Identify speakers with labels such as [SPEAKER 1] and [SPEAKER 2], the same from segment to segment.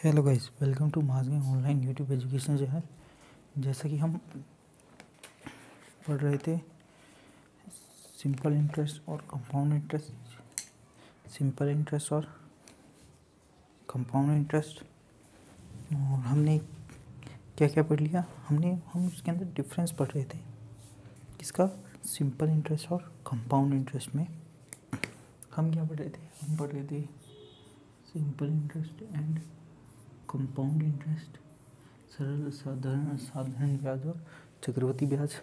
[SPEAKER 1] Hello guys, welcome to माजगे online YouTube education channel. जैसा कि हम पढ़ रहे थे सिंपल इंटरेस्ट और कंपाउंड इंटरेस्ट, और हमने क्या क्या पढ़ लिया। हम उसके अंदर डिफरेंस पढ़ रहे थे किसका, सिंपल इंटरेस्ट और कंपाउंड इंटरेस्ट में। हम क्या पढ़ रहे थे, हम पढ़ रहे थे simple interest and compound interest, सरल साधारण ब्याज और चक्रवृद्धि ब्याज।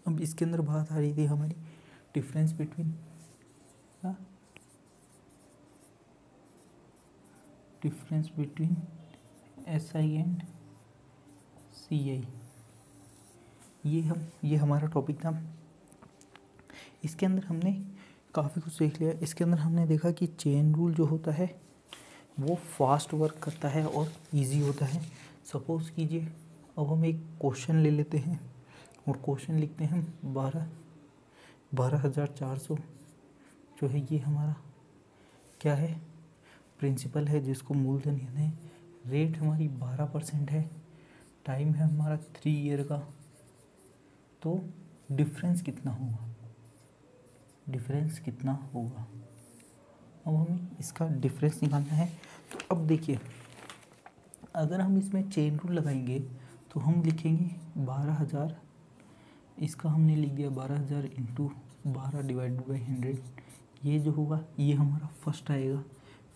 [SPEAKER 1] अब इसके अंदर बात आ रही थी हमारी difference between SI and CI। ये हमारा टॉपिक था। इसके अंदर हमने काफ़ी कुछ देख लिया। इसके अंदर हमने देखा कि चेन रूल जो होता है वो फास्ट वर्क करता है और इजी होता है। सपोज़ कीजिए अब हम एक क्वेश्चन ले लेते हैं और क्वेश्चन लिखते हैं 12,400 जो है, ये हमारा क्या है, प्रिंसिपल है जिसको मूलधन यानी है। रेट हमारी 12% है, टाइम है हमारा 3 ईयर का। तो डिफरेंस कितना होगा, अब हमें इसका डिफरेंस निकालना है। तो अब देखिए, अगर हम इसमें चेन रूल लगाएंगे तो हम लिखेंगे 12,000, इसका हमने लिख दिया 12,000 इंटू 12 डिवाइडेड बाई 100। ये जो होगा ये हमारा फर्स्ट आएगा।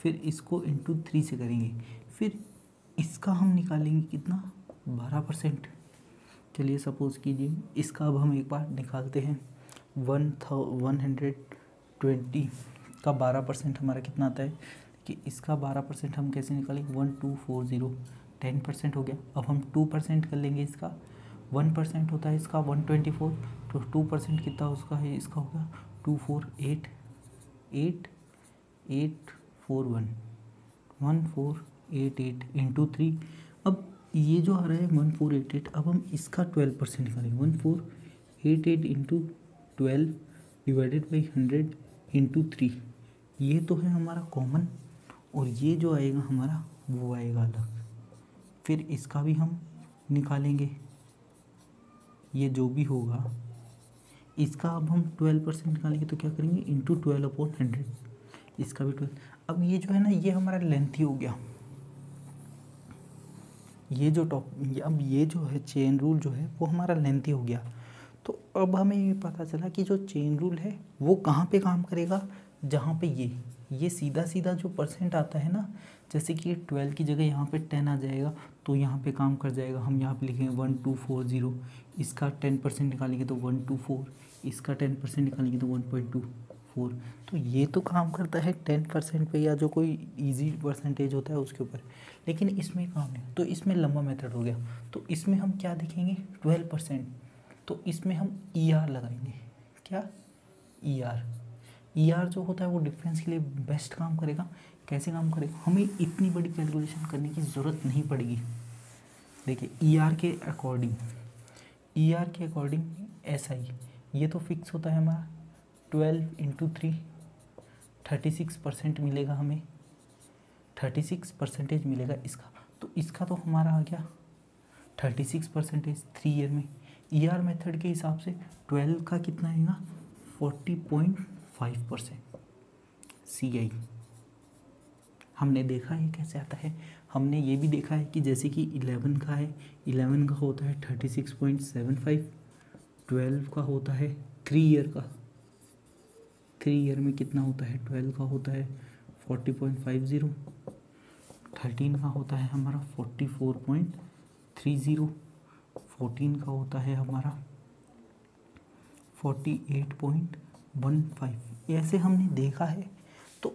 [SPEAKER 1] फिर इसको इंटू 3 से करेंगे, फिर इसका हम निकालेंगे कितना, 12%। चलिए सपोज़ कीजिए इसका अब हम एक बार निकालते हैं। 120 का 12% हमारा कितना आता है कि इसका 12% हम कैसे निकालेंगे, 1240, 10% हो गया। अब हम 2% कर लेंगे इसका। 1% होता है इसका 124, तो 2% कितना उसका है, इसका होगा 248,841 1488 इंटू 3। अब ये जो आ रहा है 1488, अब हम इसका 12% निकालेंगे। 1488 इंटू 12 डिवाइडेड बाई 100 इंटू 3। ये तो है हमारा कॉमन, और ये जो आएगा हमारा वो आएगा अलग। फिर इसका भी हम निकालेंगे, ये जो भी होगा इसका अब हम 12% निकालेंगे तो क्या करेंगे, इंटू 12/100, इसका भी 12। अब ये जो है ना, ये हमारा लेंथी हो गया। अब ये जो है चेन रूल जो है वो हमारा लेंथी हो गया। तो अब हमें ये पता चला कि जो चेन रूल है वो कहाँ पे काम करेगा, जहाँ पे ये सीधा जो परसेंट आता है ना, जैसे कि 12 की जगह यहाँ पे 10 आ जाएगा तो यहाँ पे काम कर जाएगा। हम यहाँ पे लिखेंगे 1240, इसका 10% निकालेंगे तो 124, इसका 10% निकालेंगे तो 1.24। तो ये तो काम करता है 10% पे, या जो कोई इजी परसेंटेज होता है उसके ऊपर। लेकिन इसमें काम नहीं, तो इसमें लंबा मेथड हो गया। तो इसमें हम क्या देखेंगे, 12%। तो इसमें हम ER लगाएंगे। क्या, ER जो होता है वो डिफरेंस के लिए बेस्ट काम करेगा। कैसे काम करेगा, हमें इतनी बड़ी कैलकुलेशन करने की ज़रूरत नहीं पड़ेगी। देखिए ER के अकॉर्डिंग SI ये तो फिक्स होता है हमारा 12 इंटू 3, 36% मिलेगा हमें, 36% मिलेगा इसका। तो इसका तो हमारा आ गया 36% 3 ईयर में। ER मेथड के हिसाब से 12 का कितना आएगा, 40.5%। CI हमने देखा है कैसे आता है। हमने ये भी देखा है कि जैसे कि 11 का है, 11 का होता है 36.75, 12 का होता है 3 ईयर का, 3 ईयर में कितना होता है, 12 का होता है 40.50, 13 का होता है हमारा 44.30, 14 का होता है हमारा 48.15। ऐसे हमने देखा है, तो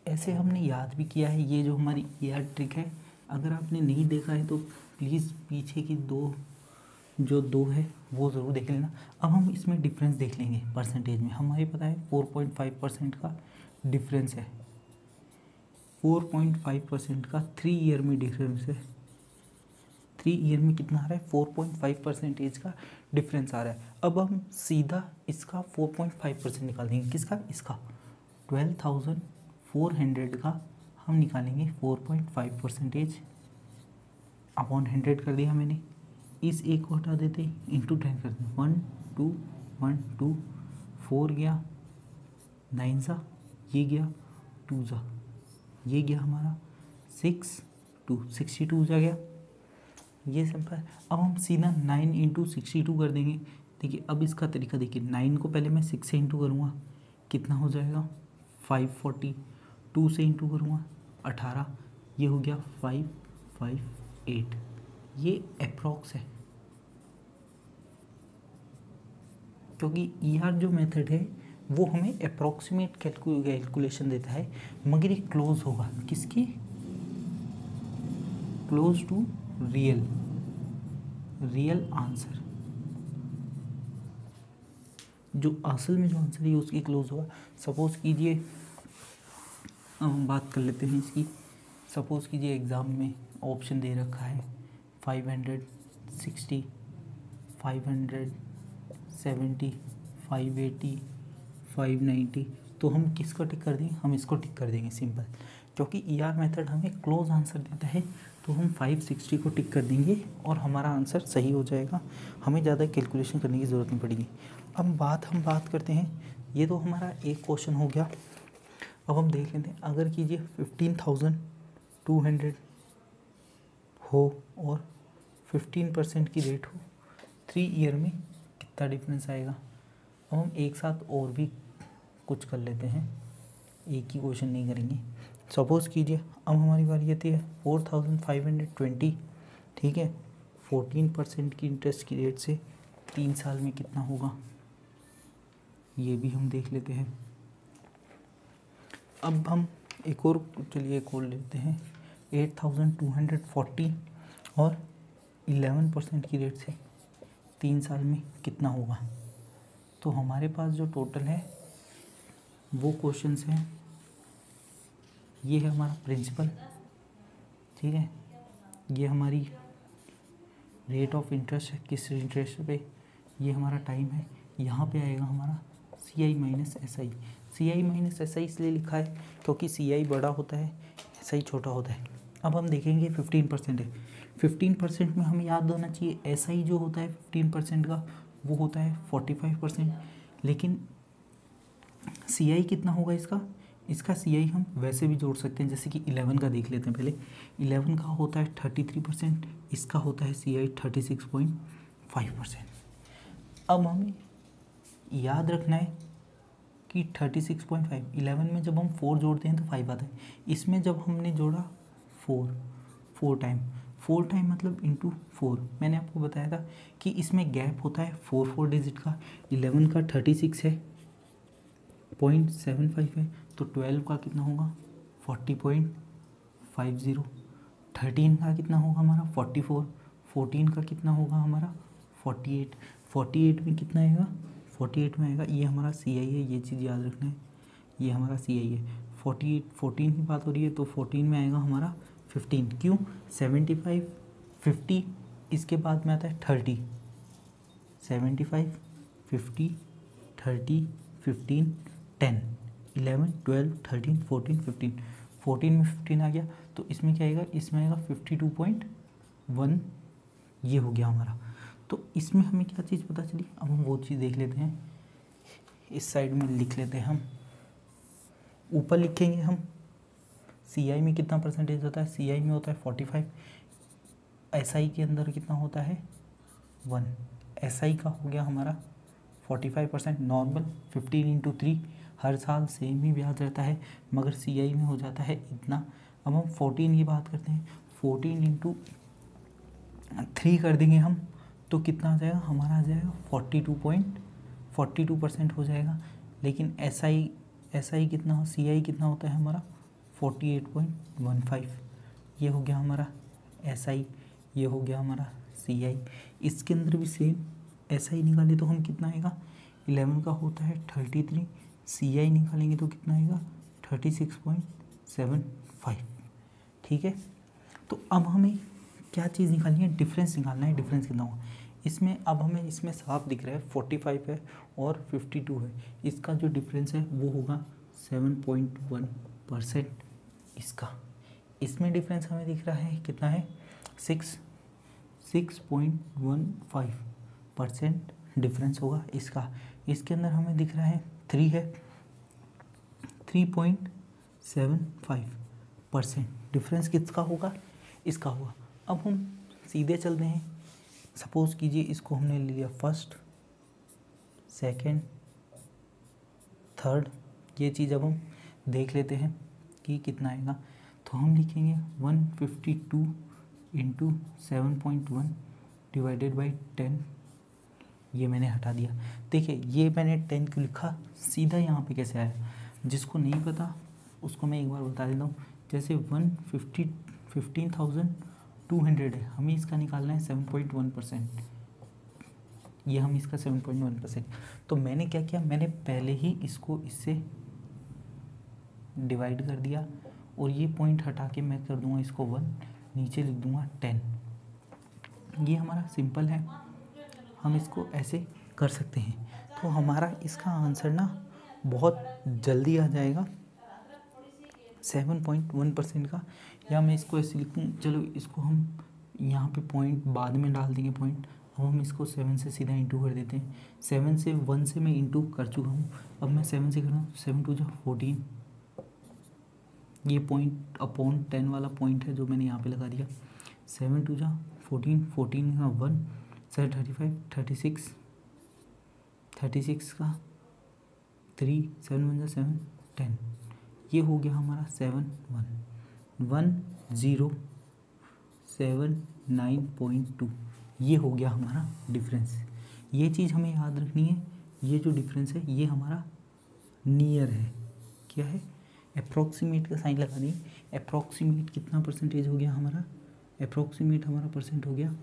[SPEAKER 1] ऐसे हमने याद भी किया है। ये जो हमारी ER ट्रिक है, अगर आपने नहीं देखा है तो प्लीज़ पीछे की दो है वो ज़रूर देख लेना। अब हम इसमें डिफरेंस देख लेंगे परसेंटेज में। हमें पता है 4.5% का डिफरेंस है, 4.5% का 3 ईयर में डिफरेंस है। 3 ईयर में कितना आ रहा है, 4.5% का डिफरेंस आ रहा है। अब हम सीधा इसका 4.5% निकाल देंगे। किसका, इसका 12,400 का हम निकालेंगे 4.5% अपॉन 100 कर दिया मैंने, इस एक को हटा देते इंटू 10 कर देते, 1 2 1 2 4 गया, 9 सा ये गया, 2 सा ये गया हमारा, 6 2 62 जा गया। ये सिंपल। अब हम सीधा 9 इंटू 62 कर देंगे। देखिए अब इसका तरीका देखिए, 9 को पहले मैं 6 से इंटू करूँगा, कितना हो जाएगा 540, 2 से इंटू करूँगा 18, ये हो गया 558। ये अप्रॉक्स है, क्योंकि ER जो मेथड है वो हमें अप्रॉक्सीमेट कैलकुलेशन देता है, मगर ये क्लोज होगा किसकी, क्लोज टू रियल आंसर। जो असल में जो आंसर है उसकी क्लोज होगा। सपोज कीजिए, हम बात कर लेते हैं इसकी। सपोज कीजिए एग्ज़ाम में ऑप्शन दे रखा है 560, 570, 580, 590, तो हम किसको टिक कर देंगे, हम इसको टिक कर देंगे सिंपल। क्योंकि ER मेथड हमें क्लोज आंसर देता है, तो हम 560 को टिक कर देंगे और हमारा आंसर सही हो जाएगा, हमें ज़्यादा कैलकुलेशन करने की ज़रूरत नहीं पड़ेगी। अब हम बात करते हैं, ये तो हमारा एक क्वेश्चन हो गया। अब हम देख लेते हैं, अगर कीजिए 15,200 हो और 15% की रेट हो, 3 ईयर में कितना डिफरेंस आएगा। अब हम एक साथ और भी कुछ कर लेते हैं, एक ही क्वेश्चन नहीं करेंगे। सपोज़ कीजिए अब हमारी बारी आती है 4,520, ठीक है, 14% की इंटरेस्ट की रेट से 3 साल में कितना होगा, ये भी हम देख लेते हैं। अब हम एक और लेते हैं, 8,240 और 11% की रेट से 3 साल में कितना होगा। तो हमारे पास जो टोटल है वो क्वेश्चंस हैं, ये है हमारा प्रिंसिपल, ठीक है, ये हमारी रेट ऑफ इंटरेस्ट है, किस इंटरेस्ट पे, ये हमारा टाइम है। यहाँ पे आएगा हमारा CI minus SI। CI minus SI इसलिए लिखा है क्योंकि CI बड़ा होता है, SI छोटा होता है। अब हम देखेंगे 15% है, 15% में हमें याद होना चाहिए SI जो होता है 15% का वो होता है 45%, लेकिन CI कितना होगा इसका CI हम वैसे भी जोड़ सकते हैं, जैसे कि 11 का देख लेते हैं पहले। 11 का होता है 33%, इसका होता है CI 36.5%। अब हमें याद रखना है कि 36.5, 11 में जब हम 4 जोड़ते हैं तो 5 आता है। इसमें जब हमने जोड़ा 4 टाइम मतलब इंटू 4, मैंने आपको बताया था कि इसमें गैप होता है 4 डिजिट का। 11 का 36 है, 0.75 है, तो 12 का कितना होगा 40.50, 13 का कितना होगा हमारा 44, 14 का कितना होगा हमारा 48, 48 में कितना आएगा 48 में आएगा, ये हमारा CI है, ये चीज़ याद रखना है, ये हमारा CI है। 14 की बात हो रही है तो 14 में आएगा हमारा 15, क्यों 75 50, इसके बाद में आता है 30, 75 50 30 15 10 11 12 13 14 15, 14 में 15 आ गया, तो इसमें क्या आएगा, इसमें आएगा 52.1, ये हो गया हमारा। तो इसमें हमें क्या चीज़ पता चली, अब हम वो चीज़ देख लेते हैं। इस साइड में लिख लेते हैं, हम ऊपर लिखेंगे हम CI में कितना परसेंटेज होता है, CI में होता है 45, SI के अंदर कितना होता है 1, SI का हो गया हमारा 45% नॉर्मल, 15 इंटू 3, हर साल सेम ही ब्याज रहता है, मगर CI में हो जाता है इतना। अब हम 14 की बात करते हैं, 14 इंटू 3 कर देंगे हम, तो कितना आ जाएगा हमारा, आ जाएगा 42% हो जाएगा। लेकिन SI कितना हो, CI कितना होता है हमारा 48.15, ये हो गया हमारा SI, ये हो गया हमारा CI। इसके अंदर भी सेम SI निकाले तो हम कितना आएगा, 11 का होता है 33, CI निकालेंगे तो कितना आएगा 36.75, ठीक है। तो अब हमें क्या चीज़ निकालनी है, डिफरेंस निकालना है, डिफरेंस कितना होगा इसमें। अब हमें इसमें साफ दिख रहा है 45 है और 52 है, इसका जो डिफरेंस है वो होगा 7.1%, इसका, इसमें डिफरेंस हमें दिख रहा है कितना है 6.15% डिफरेंस होगा इसका। इसके अंदर हमें दिख रहा है 3 है, 3.75% डिफरेंस किसका होगा, इसका होगा। अब हम सीधे चलते हैं, सपोज कीजिए इसको हमने ले लिया फर्स्ट, सेकंड, थर्ड, ये चीज़ अब हम देख लेते हैं कि कितना आएगा। तो हम लिखेंगे 152 इंटू 7.1 डिवाइडेड बाई 10, ये मैंने हटा दिया। देखिए ये मैंने 10 क्यों लिखा, सीधा यहाँ पे कैसे आया, जिसको नहीं पता उसको मैं एक बार बता देता हूँ। जैसे 15,200 है, हमें इसका निकालना है 7.1%, ये हम इसका 7.1%। तो मैंने क्या किया, मैंने पहले ही इसको इससे डिवाइड कर दिया और ये पॉइंट हटा के मैं कर दूंगा इसको 1, नीचे लिख दूंगा 10। ये हमारा सिंपल है, हम इसको ऐसे कर सकते हैं। तो हमारा इसका आंसर ना बहुत जल्दी आ जाएगा 7.1% का। या मैं इसको ऐसे लिखूँ, चलो इसको हम यहाँ पे पॉइंट बाद में डाल देंगे पॉइंट। अब हम इसको 7 से सीधा इंटू कर देते हैं। 7 से 1 से मैं इंटू कर चुका हूँ, अब मैं 7 से कर रहा हूँ, 7 2 जा 14, ये पॉइंट अपॉन 10 वाला पॉइंट है जो मैंने यहाँ पे लगा दिया। 7 2 जा 14, 14 का 1, 7 35, 36, 36 का 3, 7 1 जा 7, 10, ये हो गया हमारा 71107.9.2, ये हो गया हमारा डिफरेंस। ये चीज़ हमें याद रखनी है, ये जो डिफरेंस है ये हमारा नियर है, क्या है, अप्रॉक्सीमेट का साइन लगा दें। अप्रॉक्सीमेट कितना परसेंटेज हो गया हमारा, अप्रॉक्सीमेट हमारा परसेंट हो गया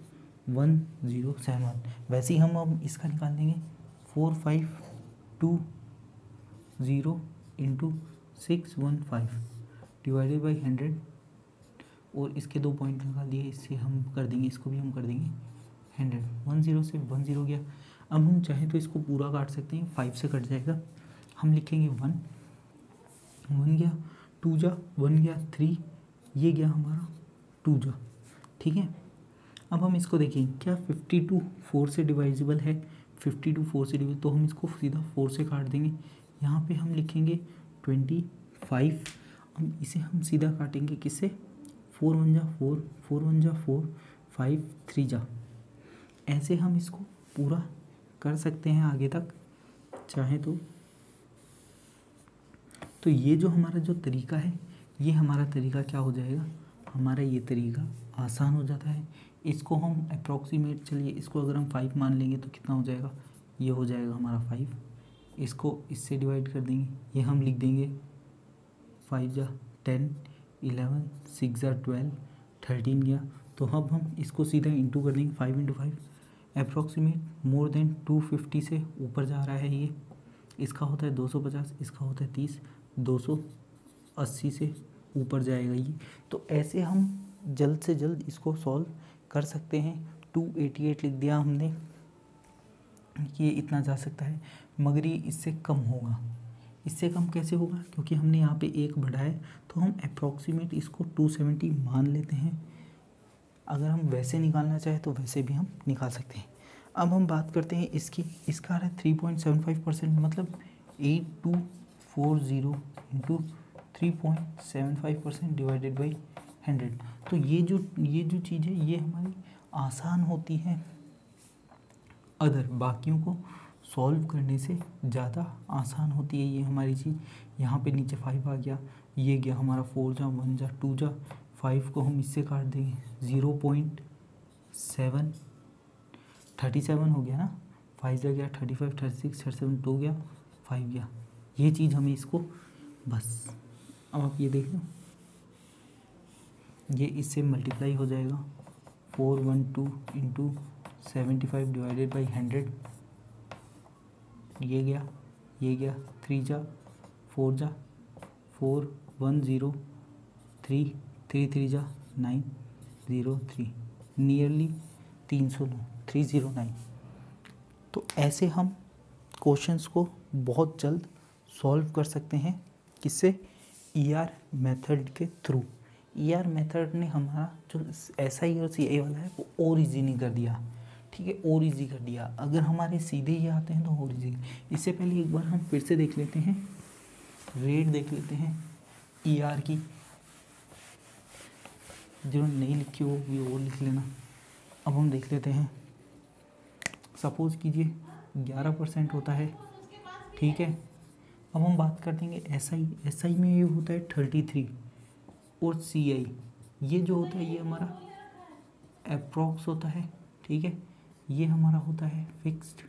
[SPEAKER 1] 1071। वैसे ही हम अब इसका निकाल देंगे 4520 इंटू 615 डिवाइडेड बाई 100, और इसके 2 पॉइंट निकाल दिए, इससे हम कर देंगे, इसको भी हम कर देंगे 100। 10 से 10 गया। अब हम चाहें तो इसको पूरा काट सकते हैं, 5 से कट जाएगा। हम लिखेंगे 1 गया, 2 जा 1 गया 3, ये गया हमारा 2 जा, ठीक है। अब हम इसको देखें, क्या 52 4 से डिवाइजिबल है, 52 4 से डिवाइजिबल, तो हम इसको सीधा 4 से काट देंगे। यहाँ पे हम लिखेंगे 25, अब इसे हम सीधा काटेंगे किससे, 4 1 जा 4, 4 1 जा 4, 5 3 जा। ऐसे हम इसको पूरा कर सकते हैं आगे तक चाहे तो ये जो हमारा जो तरीका है, ये हमारा तरीका क्या हो जाएगा, हमारा ये तरीका आसान हो जाता है। इसको हम अप्रॉक्सीमेट, चलिए इसको अगर हम 5 मान लेंगे तो कितना हो जाएगा, ये हो जाएगा हमारा 5, इसको इससे डिवाइड कर देंगे, ये हम लिख देंगे 5 जा 10, 11, 6 जा 12, 13 गया। तो अब हम इसको सीधा इंटू कर देंगे, 5 इंटू 5 अप्रॉक्सीमेट मोर देन 250 से ऊपर जा रहा है ये, इसका होता है 250, इसका होता है 30, 280 से ऊपर जाएगा ये। तो ऐसे हम जल्द से जल्द इसको सॉल्व कर सकते हैं। 288 लिख दिया हमने कि ये इतना जा सकता है, मगर ये इससे कम होगा। इससे कम कैसे होगा, क्योंकि हमने यहाँ पे 1 बढ़ाया, तो हम अप्रॉक्सीमेट इसको 270 मान लेते हैं। अगर हम वैसे निकालना चाहें तो वैसे भी हम निकाल सकते हैं। अब हम बात करते हैं इसकी, इसका है 3.75%, मतलब 8240 इंटू 3.75% डिवाइडेड बाई 100। तो ये जो चीज़ है ये हमारी आसान होती है अदर बाकियों को सॉल्व करने से ज़्यादा आसान होती है ये हमारी चीज़। यहाँ पे नीचे 5 आ गया, ये गया हमारा 4 जा 1 जा 2 जा, 5 को हम इससे काट देंगे 0.7, 37 हो गया ना, 5 जा गया 35, 36, 37 2 गया 5 गया, ये चीज़ हमें इसको बस। अब आप ये देख लो, ये इससे मल्टीप्लाई हो जाएगा 412 इंटू 75 डिवाइडेड बाई 100, ये गया 3 जा 4 जा 4, 1 0 3, 3 3 जा 9 0 3, नियरली 309, 309। तो ऐसे हम क्वेश्चंस को बहुत जल्द सॉल्व कर सकते हैं, किससे, ER मेथड के थ्रू। ER मेथड ने हमारा जो SI और CI वाला है वो और इजी नहीं कर दिया, ठीक है, और इजी कर दिया। अगर हमारे सीधे ही आते हैं तो और इजी। इससे पहले एक बार हम फिर से देख लेते हैं, रेट देख लेते हैं ER की, जो नहीं लिखी हो भी वो लिख लेना। अब हम देख लेते हैं, सपोज कीजिए 11% होता है, ठीक है। अब हम बात कर देंगे SI में ये होता है 33 और CI ये जो होता है ये हमारा अप्रॉक्स होता है, ठीक है। ये हमारा होता है फिक्स्ड,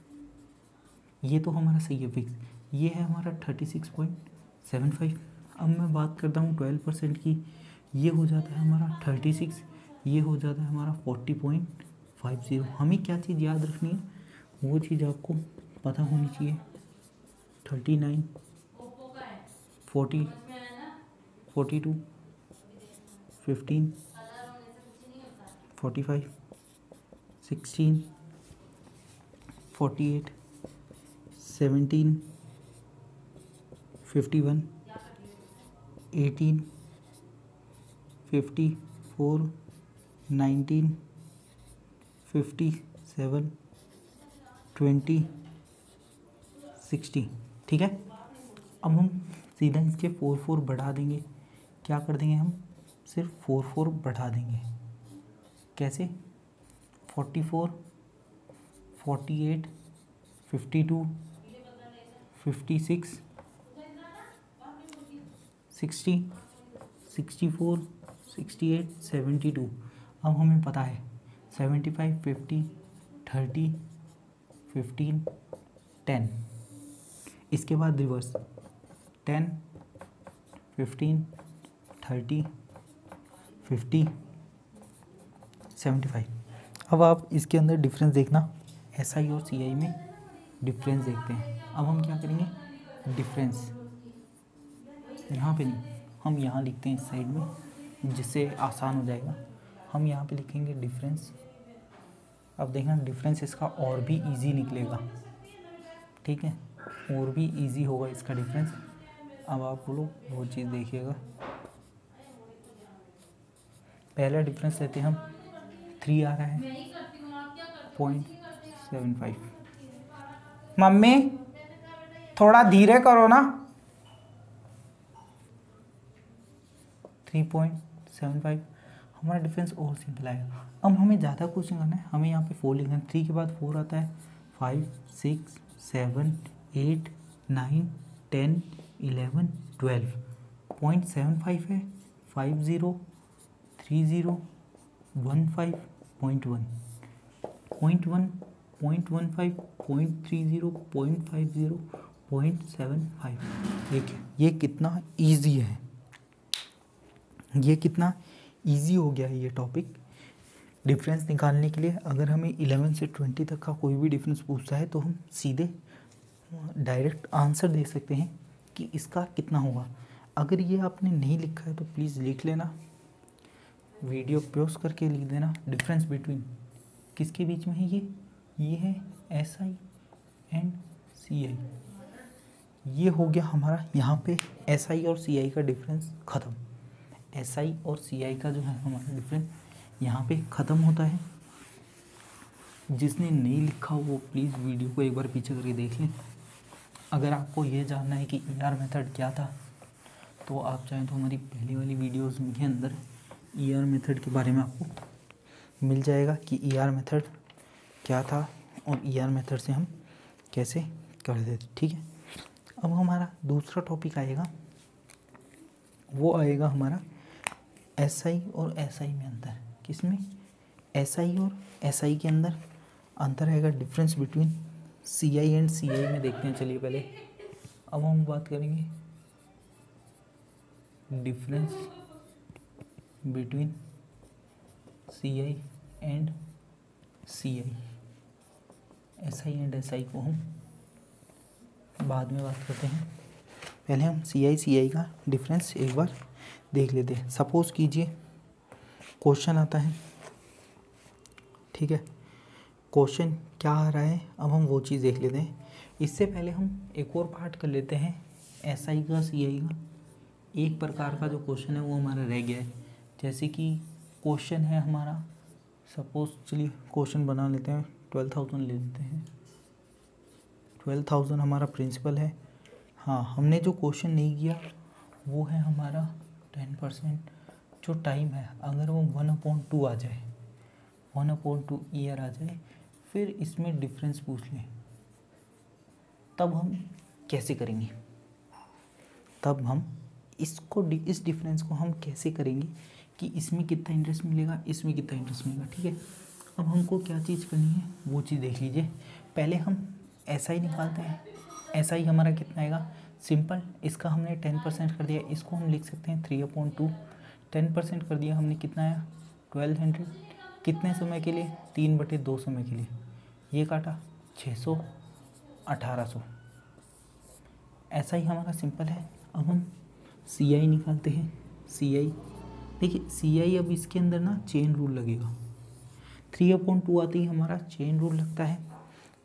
[SPEAKER 1] ये तो हमारा सही है फिक्स, ये है हमारा 36.75। अब मैं बात करता हूँ 12% की, ये हो जाता है हमारा 36, ये हो जाता है हमारा 40.50। हमें क्या चीज़ याद रखनी है, वो चीज़ आपको पता होनी चाहिए। 39, 40, 42, 15, 45, 16, 48, 17, 51, 18, 54, 19, 57, 20, 60, ठीक है। अब हम सीधा इसके 4 बढ़ा देंगे। क्या कर देंगे हम, सिर्फ 4 बढ़ा देंगे। कैसे, 44, 48, 52, 56, 60, 64, 68, 72। अब हमें पता है 75, 50, 30, 15, 10। इसके बाद रिवर्स 10, 15, 30, 50, 75। अब आप इसके अंदर डिफरेंस देखना, SI और CI में डिफरेंस देखते हैं। अब हम क्या करेंगे, डिफरेंस यहाँ पे नहीं, हम यहाँ लिखते हैं इस साइड में, जिससे आसान हो जाएगा। हम यहाँ पे लिखेंगे डिफरेंस। अब देखना डिफरेंस इसका और भी इजी निकलेगा, ठीक है, और भी इजी होगा इसका डिफरेंस। अब आप लोग वो चीज़ देखिएगा। पहला डिफरेंस लेते हैं हम, 3 आ रहा है 0.75। मम्मी थोड़ा धीरे करो ना। 3.75 हमारा डिफरेंस और सिंपल आएगा। अब हमें ज़्यादा क्वेश्चन करना है, हमें यहाँ पे 4 लिखना है। 3 के बाद 4 आता है, 5, 6, 7, 8, 9, 10, 11, 12। 0.75 है, 50, 30, 15, 0.1, 0.1, 0.15, 0.30, 0.50, 0.75। देखिए ये कितना इजी है, ये कितना इजी हो गया है ये टॉपिक डिफरेंस निकालने के लिए। अगर हमें 11 से 20 तक का कोई भी डिफरेंस पूछता है तो हम सीधे डायरेक्ट आंसर दे सकते हैं कि इसका कितना होगा। अगर ये आपने नहीं लिखा है तो प्लीज़ लिख लेना, वीडियो पॉज करके लिख देना। डिफरेंस बिटवीन किसके बीच में है, ये है SI एंड CI। ये हो गया हमारा यहाँ पे SI और CI का डिफरेंस ख़त्म। SI और CI का जो है हमारा डिफरेंस यहाँ पे ख़त्म होता है। जिसने नहीं लिखा वो प्लीज़ वीडियो को एक बार पीछे करके देख लें। अगर आपको ये जानना है कि ER मेथड क्या था तो आप चाहें तो हमारी पहली वाली वीडियोस के अंदर ER मेथड के बारे में आपको मिल जाएगा कि ER मेथड क्या था और ER मेथड से हम कैसे कर देते, ठीक है। अब हमारा दूसरा टॉपिक आएगा, वो आएगा हमारा SI और SI में अंतर। किसमें, SI और SI के अंदर अंतर आएगा। Difference between CI and CI में देखते हैं, चलिए पहले। अब हम बात करेंगे difference between CI and CI। SI and SI को हम बाद में बात करते हैं, पहले हम CI CI का डिफरेंस एक बार देख लेते हैं। सपोज कीजिए क्वेश्चन आता है, ठीक है, क्वेश्चन क्या आ रहा है, अब हम वो चीज़ देख लेते हैं। इससे पहले हम एक और पार्ट कर लेते हैं SI का CI का, एक प्रकार का जो क्वेश्चन है वो हमारा रह गया है। जैसे कि क्वेश्चन है हमारा, सपोज चलिए क्वेश्चन बना लेते हैं, 12,000 ले लेते हैं। 12,000 हमारा प्रिंसिपल है। हाँ, हमने जो क्वेश्चन नहीं किया वो है हमारा 10% जो टाइम है, अगर वो 1/2 आ जाए, 1/2 ईयर आ जाए, फिर इसमें डिफरेंस पूछ लें, तब हम कैसे करेंगे? तब हम इसको इस डिफरेंस को हम कैसे करेंगे कि इसमें कितना इंटरेस्ट मिलेगा, इसमें कितना इंटरेस्ट मिलेगा, ठीक है। अब हमको क्या चीज़ करनी है वो चीज़ देख लीजिए। पहले हम ऐसा ही निकालते हैं। ऐसा ही हमारा कितना आएगा, सिंपल, इसका हमने 10% कर दिया, इसको हम लिख सकते हैं 3/2। 10% कर दिया हमने, कितना आया 1200। कितने समय के लिए, 3/2 समय के लिए। ये काटा 600, 1800। ऐसा ही हमारा सिंपल है। अब हम सी आई निकालते हैं। सी आई देखिए, सी आई अब इसके अंदर ना चेन रूल लगेगा। 3/2 आते ही हमारा चेन रूल लगता है।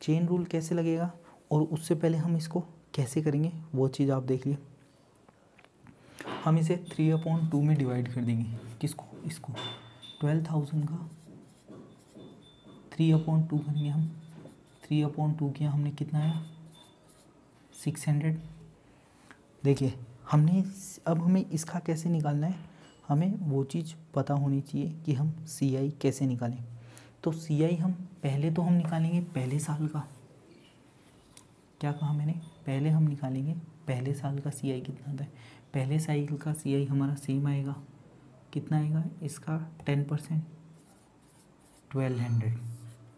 [SPEAKER 1] चेन रूल कैसे लगेगा और उससे पहले हम इसको कैसे करेंगे वो चीज़ आप देख लिए। हम इसे 3/2 में डिवाइड कर देंगे। किसको, इसको 12,000 का 3/2 करेंगे हम। 3/2 किया हमने, कितना आया 600। देखिए हमने अब हमें इसका कैसे निकालना है, हमें वो चीज़ पता होनी चाहिए कि हम सी आई कैसे निकालें। तो सी आई हम पहले तो हम निकालेंगे पहले साल का। क्या कहा मैंने, पहले हम निकालेंगे पहले साल का सी आई कितना आता है। पहले साल का सी आई हमारा सेम आएगा, कितना आएगा इसका 10%, 1200।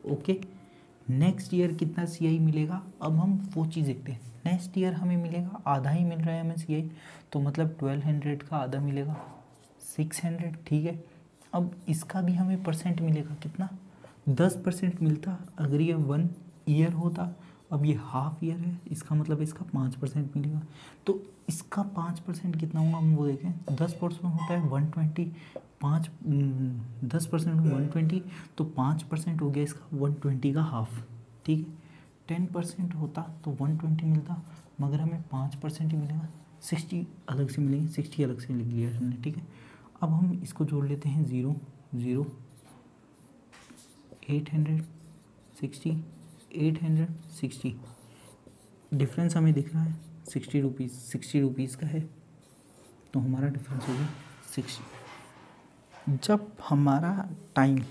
[SPEAKER 1] ओके, नेक्स्ट ईयर कितना सी आई मिलेगा, अब हम वो चीज़ देखते हैं। नेक्स्ट ईयर हमें मिलेगा आधा ही मिल रहा है हमें सी आई, तो मतलब 1200 का आधा मिलेगा 600, ठीक है। अब इसका भी हमें परसेंट मिलेगा, कितना 10% मिलता अगर ये 1 ईयर होता। अब ये हाफ ईयर है, इसका मतलब इसका 5% मिलेगा। तो इसका 5% कितना होगा हम वो देखें। 10% होता है 120, 10% 120, तो 5% हो गया इसका 120 का हाफ, ठीक है। 10% होता तो 120 मिलता, मगर हमें 5% ही मिलेगा, 60 अलग से मिलेंगे, 60 अलग से लिख लिया हमने, ठीक है। अब हम इसको जोड़ लेते हैं, 0 0 860 860। डिफरेंस हमें दिख रहा है 60 रुपीज़, 60 रुपीज़ का है, तो हमारा डिफरेंस हो गया 60। जब हमारा टाइम,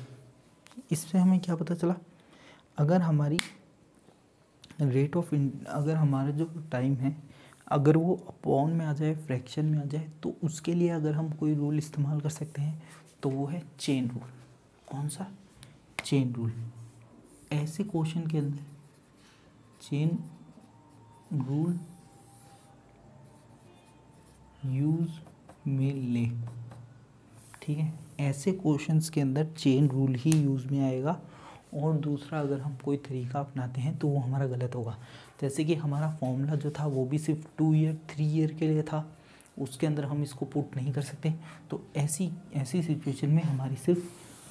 [SPEAKER 1] इससे हमें क्या पता चला, अगर हमारी रेट ऑफ अगर हमारा जो टाइम है अगर वो अपॉन में आ जाए, फ्रैक्शन में आ जाए, तो उसके लिए अगर हम कोई रूल इस्तेमाल कर सकते हैं तो वो है चेन रूल। कौन सा, चेन रूल। ऐसे क्वेश्चन के अंदर चेन रूल यूज में ले, ठीक है। ऐसे क्वेश्चंस के अंदर चेन रूल ही यूज़ में आएगा। और दूसरा, अगर हम कोई तरीका अपनाते हैं तो वो हमारा गलत होगा। जैसे कि हमारा फॉर्मूला जो था वो भी सिर्फ 2 ईयर 3 ईयर के लिए था, उसके अंदर हम इसको पुट नहीं कर सकते। तो ऐसी सिचुएशन में हमारी सिर्फ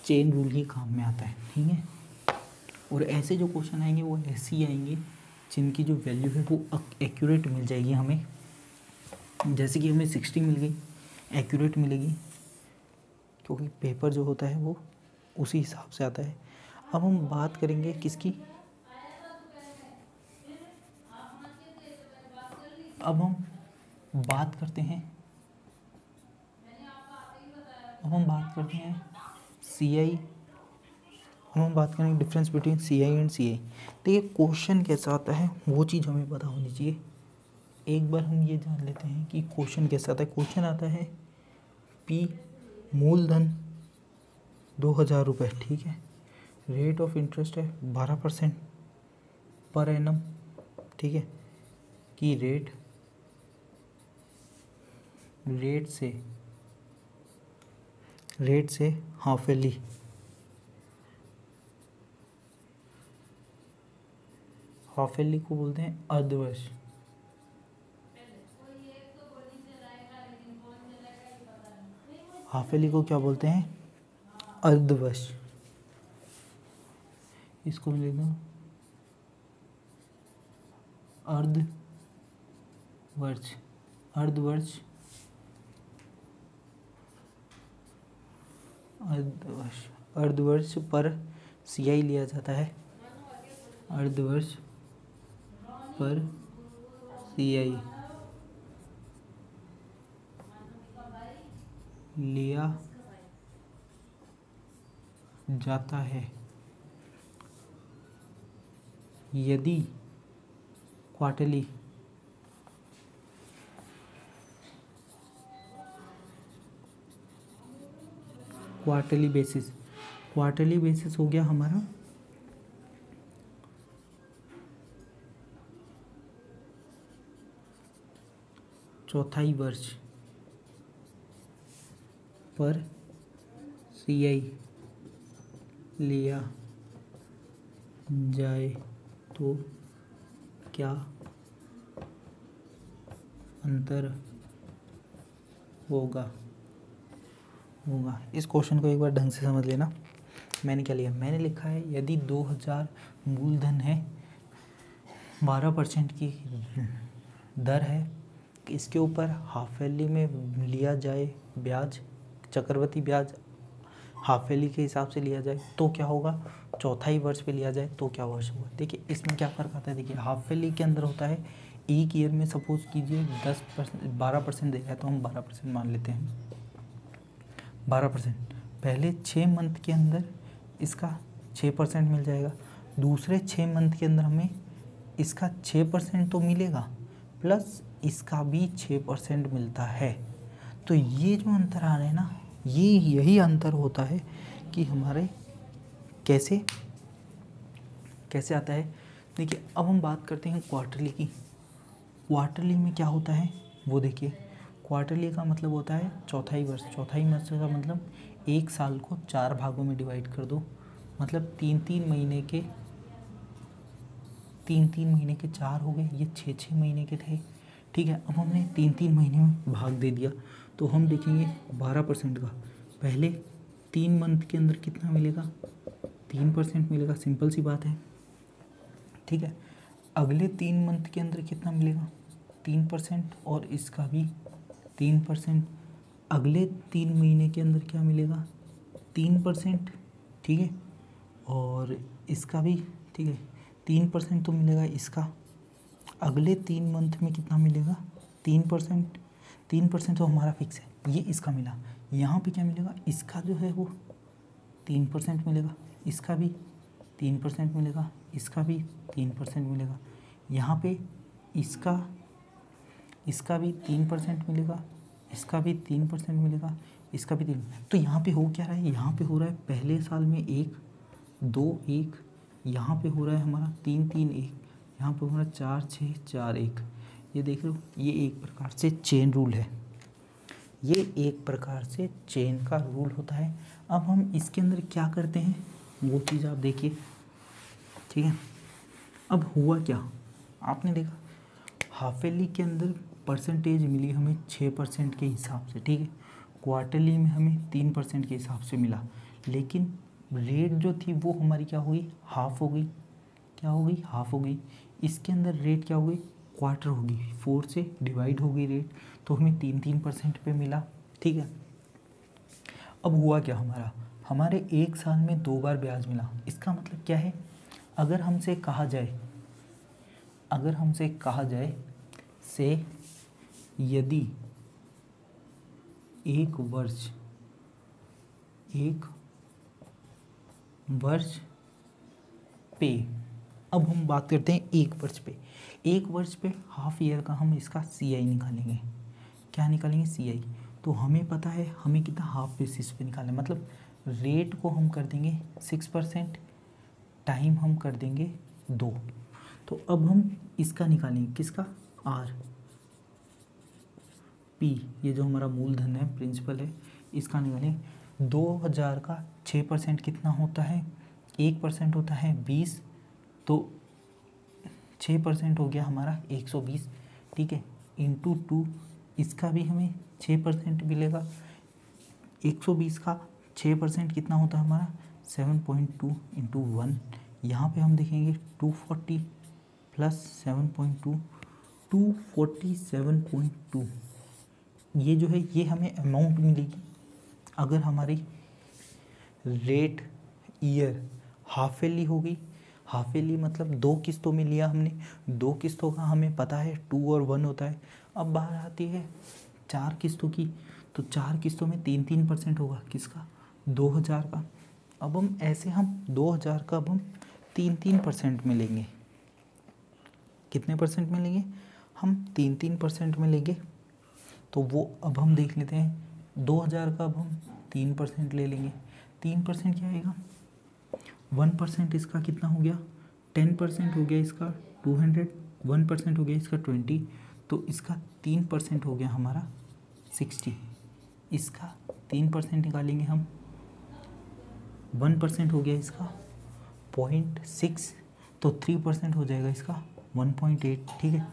[SPEAKER 1] चेन रूल ही काम में आता है, ठीक है। और ऐसे जो क्वेश्चन आएंगे वो ऐसे ही आएंगे जिनकी जो वैल्यू है वो एक्यूरेट मिल जाएगी हमें। जैसे कि हमें 60 मिल गई, एक्यूरेट मिलेगी, क्योंकि पेपर जो होता है वो उसी हिसाब से आता है। अब हम बात करेंगे किसकी, अब हम बात करते हैं सी आई। अब हम बात करेंगे difference between C I and C I. देखिए क्वेश्चन कैसा आता है वो चीज़ हमें पता होनी चाहिए। एक बार हम ये जान लेते हैं कि क्वेश्चन कैसा आता है। क्वेश्चन आता है पी मूलधन 2,000 रुपये, ठीक है। रेट ऑफ इंटरेस्ट है 12% पर एनम, ठीक है। कि रेट से हाफ एली, हाफ एली को बोलते हैं अर्धवर्ष। हाफ एली को क्या बोलते हैं, अर्धवर्ष। इसको मैं लिख दूँ अर्धवर्ष। अर्धवर्ष अर्धवर्ष पर CI लिया जाता है, अर्धवर्ष पर CI लिया जाता है यदि क्वार्टरली बेसिस हो गया हमारा चौथाई वर्ष पर CI लिया जाए तो क्या अंतर होगा। इस क्वेश्चन को एक बार ढंग से समझ लेना। मैंने क्या लिया, मैंने लिखा है यदि 2000 मूलधन है, 12% की दर है, इसके ऊपर हाफ वैली में लिया जाए ब्याज, चक्रवृद्धि ब्याज हाफ वैली के हिसाब से लिया जाए तो क्या होगा, चौथाई वर्ष पे लिया जाए तो क्या वर्ष होगा। देखिए इसमें क्या फ़र्क आता है, देखिए हाफ वैली के अंदर होता है एक ईयर में सपोज कीजिए 12% दे रहा है तो हम 12% मान लेते हैं, 12%। पहले 6 मंथ के अंदर इसका 6% मिल जाएगा, दूसरे 6 मंथ के अंदर हमें इसका 6% तो मिलेगा प्लस इसका भी 6% मिलता है। तो ये जो अंतर आ रहा है ना, ये यही अंतर होता है कि हमारे कैसे आता है। देखिए अब हम बात करते हैं क्वार्टरली की। क्वार्टरली में क्या होता है वो देखिए, क्वार्टरली का मतलब होता है चौथाई वर्ष का मतलब एक साल को 4 भागों में डिवाइड कर दो, मतलब 3-3 महीने के 4 हो गए, ये 6-6 महीने के थे, ठीक है। अब हमने 3-3 महीने में भाग दे दिया तो हम देखेंगे 12% का पहले 3 मंथ के अंदर कितना मिलेगा, 3% मिलेगा, सिंपल सी बात है, ठीक है। अगले 3 मंथ के अंदर कितना मिलेगा, 3% और इसका भी 3%। अगले 3 महीने के अंदर क्या मिलेगा, 3%, ठीक है, और इसका भी, ठीक है, 3% तो मिलेगा इसका। अगले 3 मंथ में कितना मिलेगा, 3% तो हमारा फिक्स है, ये इसका मिला। यहाँ पे क्या मिलेगा, इसका जो है वो 3% मिलेगा, इसका भी 3% मिलेगा, इसका भी 3% मिलेगा, यहाँ पे इसका भी 3% मिलेगा, इसका भी 3% मिलेगा, इसका भी 3। तो यहाँ पे हो क्या रहा है, यहाँ पे हो रहा है पहले साल में 1, 2, 1, यहाँ पे हो रहा है हमारा 3, 3, 1, यहाँ पे हो रहा है 4, 6, 4, 1। ये देख रहे हो, ये एक प्रकार से चेन रूल है, ये एक प्रकार से चेन का रूल होता है। अब हम इसके अंदर क्या करते हैं वो चीज़ आप देखिए, ठीक है। अब हुआ क्या, आपने देखा हाफ ईयरली के अंदर परसेंटेज मिली हमें 6% के हिसाब से, ठीक है। क्वार्टरली में हमें 3% के हिसाब से मिला, लेकिन रेट जो थी वो हमारी क्या हो गई, हाफ हो गई। क्या हो गई, हाफ हो गई। इसके अंदर रेट क्या हो गई, क्वार्टर हो गई, 4 से डिवाइड हो गई रेट, तो हमें 3% पे मिला, ठीक है। अब हुआ क्या, हमारे एक साल में 2 बार ब्याज मिला। इसका मतलब क्या है, अगर हमसे कहा जाए से यदि एक वर्ष पे, अब हम बात करते हैं एक वर्ष पे हाफ ईयर का हम इसका CI निकालेंगे। क्या निकालेंगे, CI। तो हमें पता है हमें कितना हाफ बेसिस पे निकालना है, मतलब रेट को हम कर देंगे 6%, टाइम हम कर देंगे 2। तो अब हम इसका निकालेंगे, किसका, RP, ये जो हमारा मूलधन है, प्रिंसिपल है, इसका निकालेंगे। 2000 का 6% कितना होता है, 1% होता है 20, तो 6% हो गया हमारा 120, ठीक है, इंटू 2, इसका भी हमें 6% मिलेगा। 120 का 6% कितना होता है हमारा, 7.2 इंटू 1। यहाँ पे हम देखेंगे 240 प्लस 7.2, 247.2। ये जो है ये हमें अमाउंट मिलेगी अगर हमारी रेट ईयर हाफ ईयरली हो गई। हाफ ईयरली मतलब 2 किस्तों में लिया हमने, 2 किस्तों का हमें पता है 2 और 1 होता है। अब बाहर आती है 4 किस्तों की, तो 4 किस्तों में 3-3% होगा किसका, 2000 का। अब हम ऐसे हम 2000 का अब हम 3-3% में लेंगे। कितने परसेंट में लेंगे, हम 3-3% में लेंगे। तो वो अब हम देख लेते हैं 2000 का अब हम 3% ले लेंगे। 3% क्या आएगा, 1% इसका कितना हो गया, 10% हो गया इसका 200, 1% हो गया इसका 20, तो इसका 3% हो गया हमारा 60। इसका 3% निकालेंगे हम, 1% हो गया इसका 0.6, तो 3% हो जाएगा इसका 1.8, ठीक है।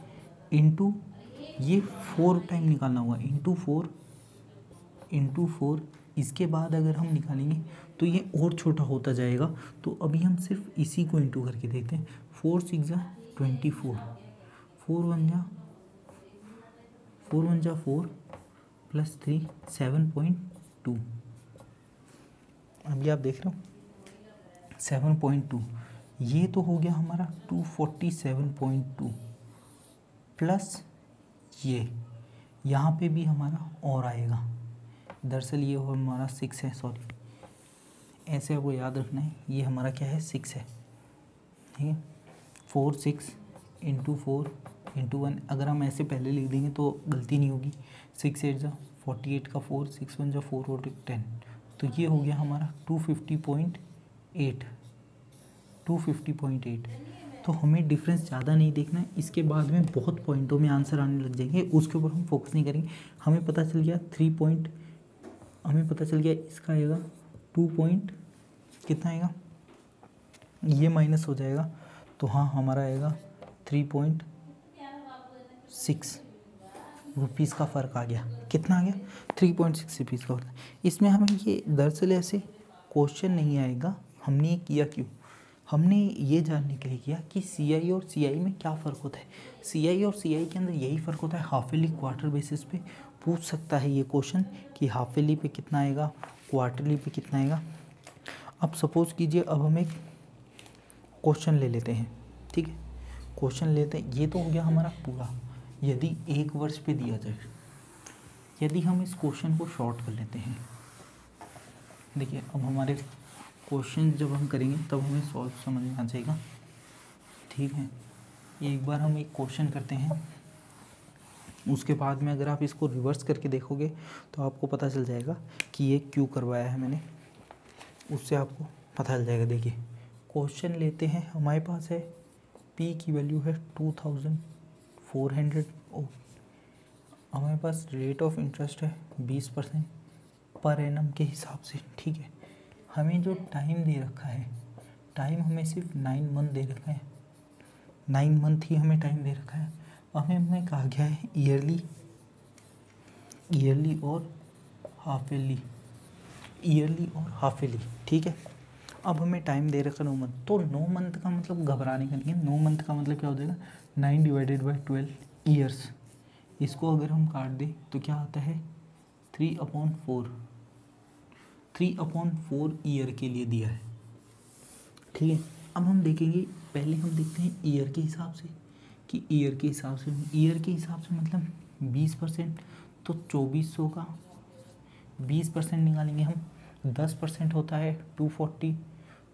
[SPEAKER 1] इंटू ये 4 टाइम निकालना होगा, इंटू फोर। इसके बाद अगर हम निकालेंगे तो ये और छोटा होता जाएगा, तो अभी हम सिर्फ इसी को इंटू करके देखते हैं। 4 6 जा 24, 4 1 जा 4 प्लस 3 7.2। अभी आप देख रहे हो 7.2, ये तो हो गया हमारा 247.2 प्लस ये यहाँ पे भी हमारा और आएगा। दरअसल ये हमारा 6 है, सॉरी, ऐसे आपको याद रखना है, ये हमारा क्या है 6 है, ठीक है। 4 6 इंटू 4 इंटू 1, अगर हम ऐसे पहले लिख देंगे तो गलती नहीं होगी। 6 8 जा 48 का 4, 6 1 जा 4 और 10, तो ये हो गया हमारा 250.8। तो हमें डिफरेंस ज़्यादा नहीं देखना है, इसके बाद में बहुत पॉइंटों में आंसर आने लग जाएंगे, उसके ऊपर हम फोकस नहीं करेंगे। हमें पता चल गया 3 पॉइंट, हमें पता चल गया इसका आएगा 2 पॉइंट कितना आएगा, ये माइनस हो जाएगा, तो हाँ हमारा आएगा 3.6 रुपीज़ का फ़र्क आ गया। कितना आ गया, 3.6 रुपीज़ का फ़र्क। इसमें हमें ये दरअसल ऐसे क्वेश्चन नहीं आएगा, हमने ये किया क्यों, हमने ये जानने के लिए किया कि CI और CI में क्या फ़र्क होता है। CI और CI के अंदर यही फ़र्क होता है, हाफ ईयरली क्वार्टर बेसिस पे पूछ सकता है ये क्वेश्चन कि हाफ ईयरली पे कितना आएगा, क्वार्टरली पे कितना आएगा। अब सपोज़ कीजिए, अब हम एक क्वेश्चन ले लेते हैं, ठीक है, क्वेश्चन लेते हैं, ये तो हो गया हमारा पूरा। यदि 1 वर्ष पे दिया जाए, यदि हम इस क्वेश्चन को शॉर्ट कर लेते हैं, देखिए अब हमारे क्वेश्चन जब हम करेंगे तब हमें सॉल्व समझ में आ जाएगा, ठीक है। एक बार हम एक क्वेश्चन करते हैं, उसके बाद में अगर आप इसको रिवर्स करके देखोगे तो आपको पता चल जाएगा कि ये क्यों करवाया है मैंने, उससे आपको पता चल जाएगा। देखिए क्वेश्चन लेते हैं, हमारे पास है P की वैल्यू है 2400, हमारे पास रेट ऑफ इंटरेस्ट है 20% पर एनम के हिसाब से, ठीक है। हमें जो टाइम दे रखा है, टाइम हमें सिर्फ 9 मंथ दे रखा है, 9 मंथ ही हमें टाइम दे रखा है। हमें कहा गया है ईयरली और हाफ ईयरली, ठीक है। अब हमें टाइम दे रखा 9 मंथ, तो 9 मंथ का मतलब घबराने का नहीं है। 9 मंथ का मतलब क्या हो जाएगा, 9 डिवाइडेड बाई 12 ईयर्स। इसको अगर हम काट दें तो क्या आता है 3/4 ईयर के लिए दिया है, ठीक है। अब हम देखेंगे, पहले हम देखते हैं ईयर के हिसाब से कि ईयर के हिसाब से मतलब 20%, तो 2400 का 20% निकालेंगे हम, 10% होता है 240,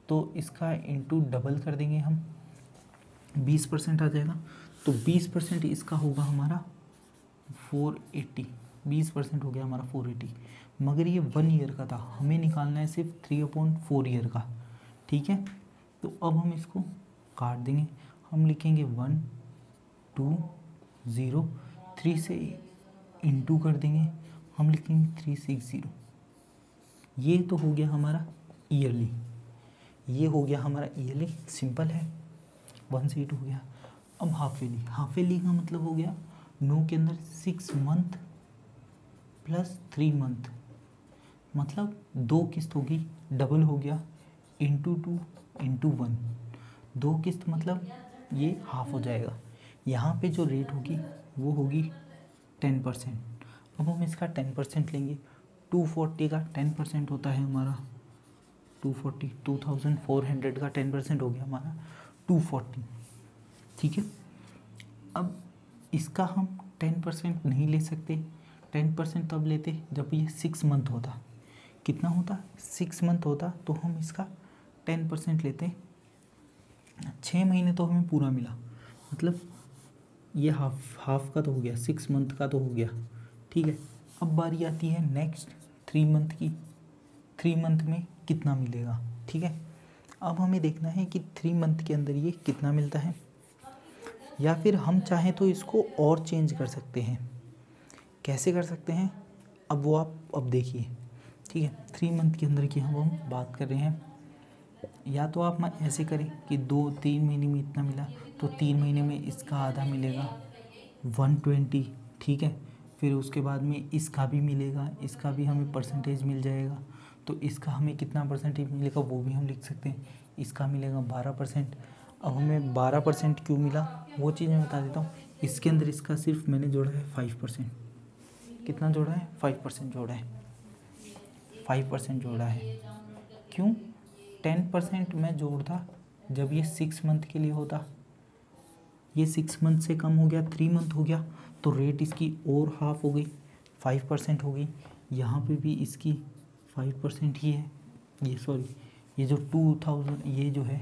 [SPEAKER 1] तो इसका इंटू डबल कर देंगे हम, 20% आ जाएगा, तो 20% इसका होगा हमारा 480, 20% हो गया हमारा 480। मगर ये 1 ईयर का था, हमें निकालना है सिर्फ 3/4 ईयर का, ठीक है। तो अब हम इसको काट देंगे, हम लिखेंगे 1 2 0, 3 से इंटू कर देंगे, हम लिखेंगे 360। ये तो हो गया हमारा ईयरली, सिंपल है, 1 से 8 हो गया। अब हाफ ईयरली का मतलब हो गया 9 के अंदर 6 मंथ प्लस 3 मंथ, मतलब 2 किस्त होगी, डबल हो गया, इंटू 2 इंटू 1, 2 किस्त मतलब ये हाफ हो जाएगा। यहाँ पे जो रेट होगी वो होगी 10%। अब हम इसका 10% लेंगे, 240 का 10% होता है हमारा 240, 2400 का 10% हो गया हमारा 240, ठीक है। अब इसका हम 10% नहीं ले सकते, 10% तब लेते जब ये 6 मंथ होता। कितना होता? 6 मंथ होता, तो हम इसका 10% लेते। 6 महीने तो हमें पूरा मिला, मतलब ये हाफ का तो हो गया, 6 मंथ का तो हो गया, ठीक है। अब बारी आती है नेक्स्ट 3 मंथ की। 3 मंथ में कितना मिलेगा, ठीक है। अब हमें देखना है कि 3 मंथ के अंदर ये कितना मिलता है, या फिर हम चाहें तो इसको और चेंज कर सकते हैं। कैसे कर सकते हैं, अब वो आप अब देखिए, ठीक है। 3 मंथ के अंदर की हम बात कर रहे हैं, या तो आप ऐसे करें कि 2-3 महीने में इतना मिला तो 3 महीने में इसका आधा मिलेगा 120, ठीक है। फिर उसके बाद में इसका भी मिलेगा, इसका भी हमें परसेंटेज मिल जाएगा, तो इसका हमें कितना परसेंटेज मिलेगा वो भी हम लिख सकते हैं। इसका मिलेगा 12%। अब हमें 12% क्यों मिला वो चीज़ मैं बता देता हूँ। इसके अंदर इसका सिर्फ मैंने जोड़ा है 5%। कितना जोड़ा है? 5% जोड़ा है, 5% जोड़ा है। क्यों? 10% मैं जोड़ता जब ये 6 मंथ के लिए होता, ये 6 मंथ से कम हो गया, 3 मंथ हो गया, तो रेट इसकी और हाफ हो गई, 5% हो गई। यहाँ पे भी इसकी 5% ही है, ये सॉरी, ये जो 2000 ये जो है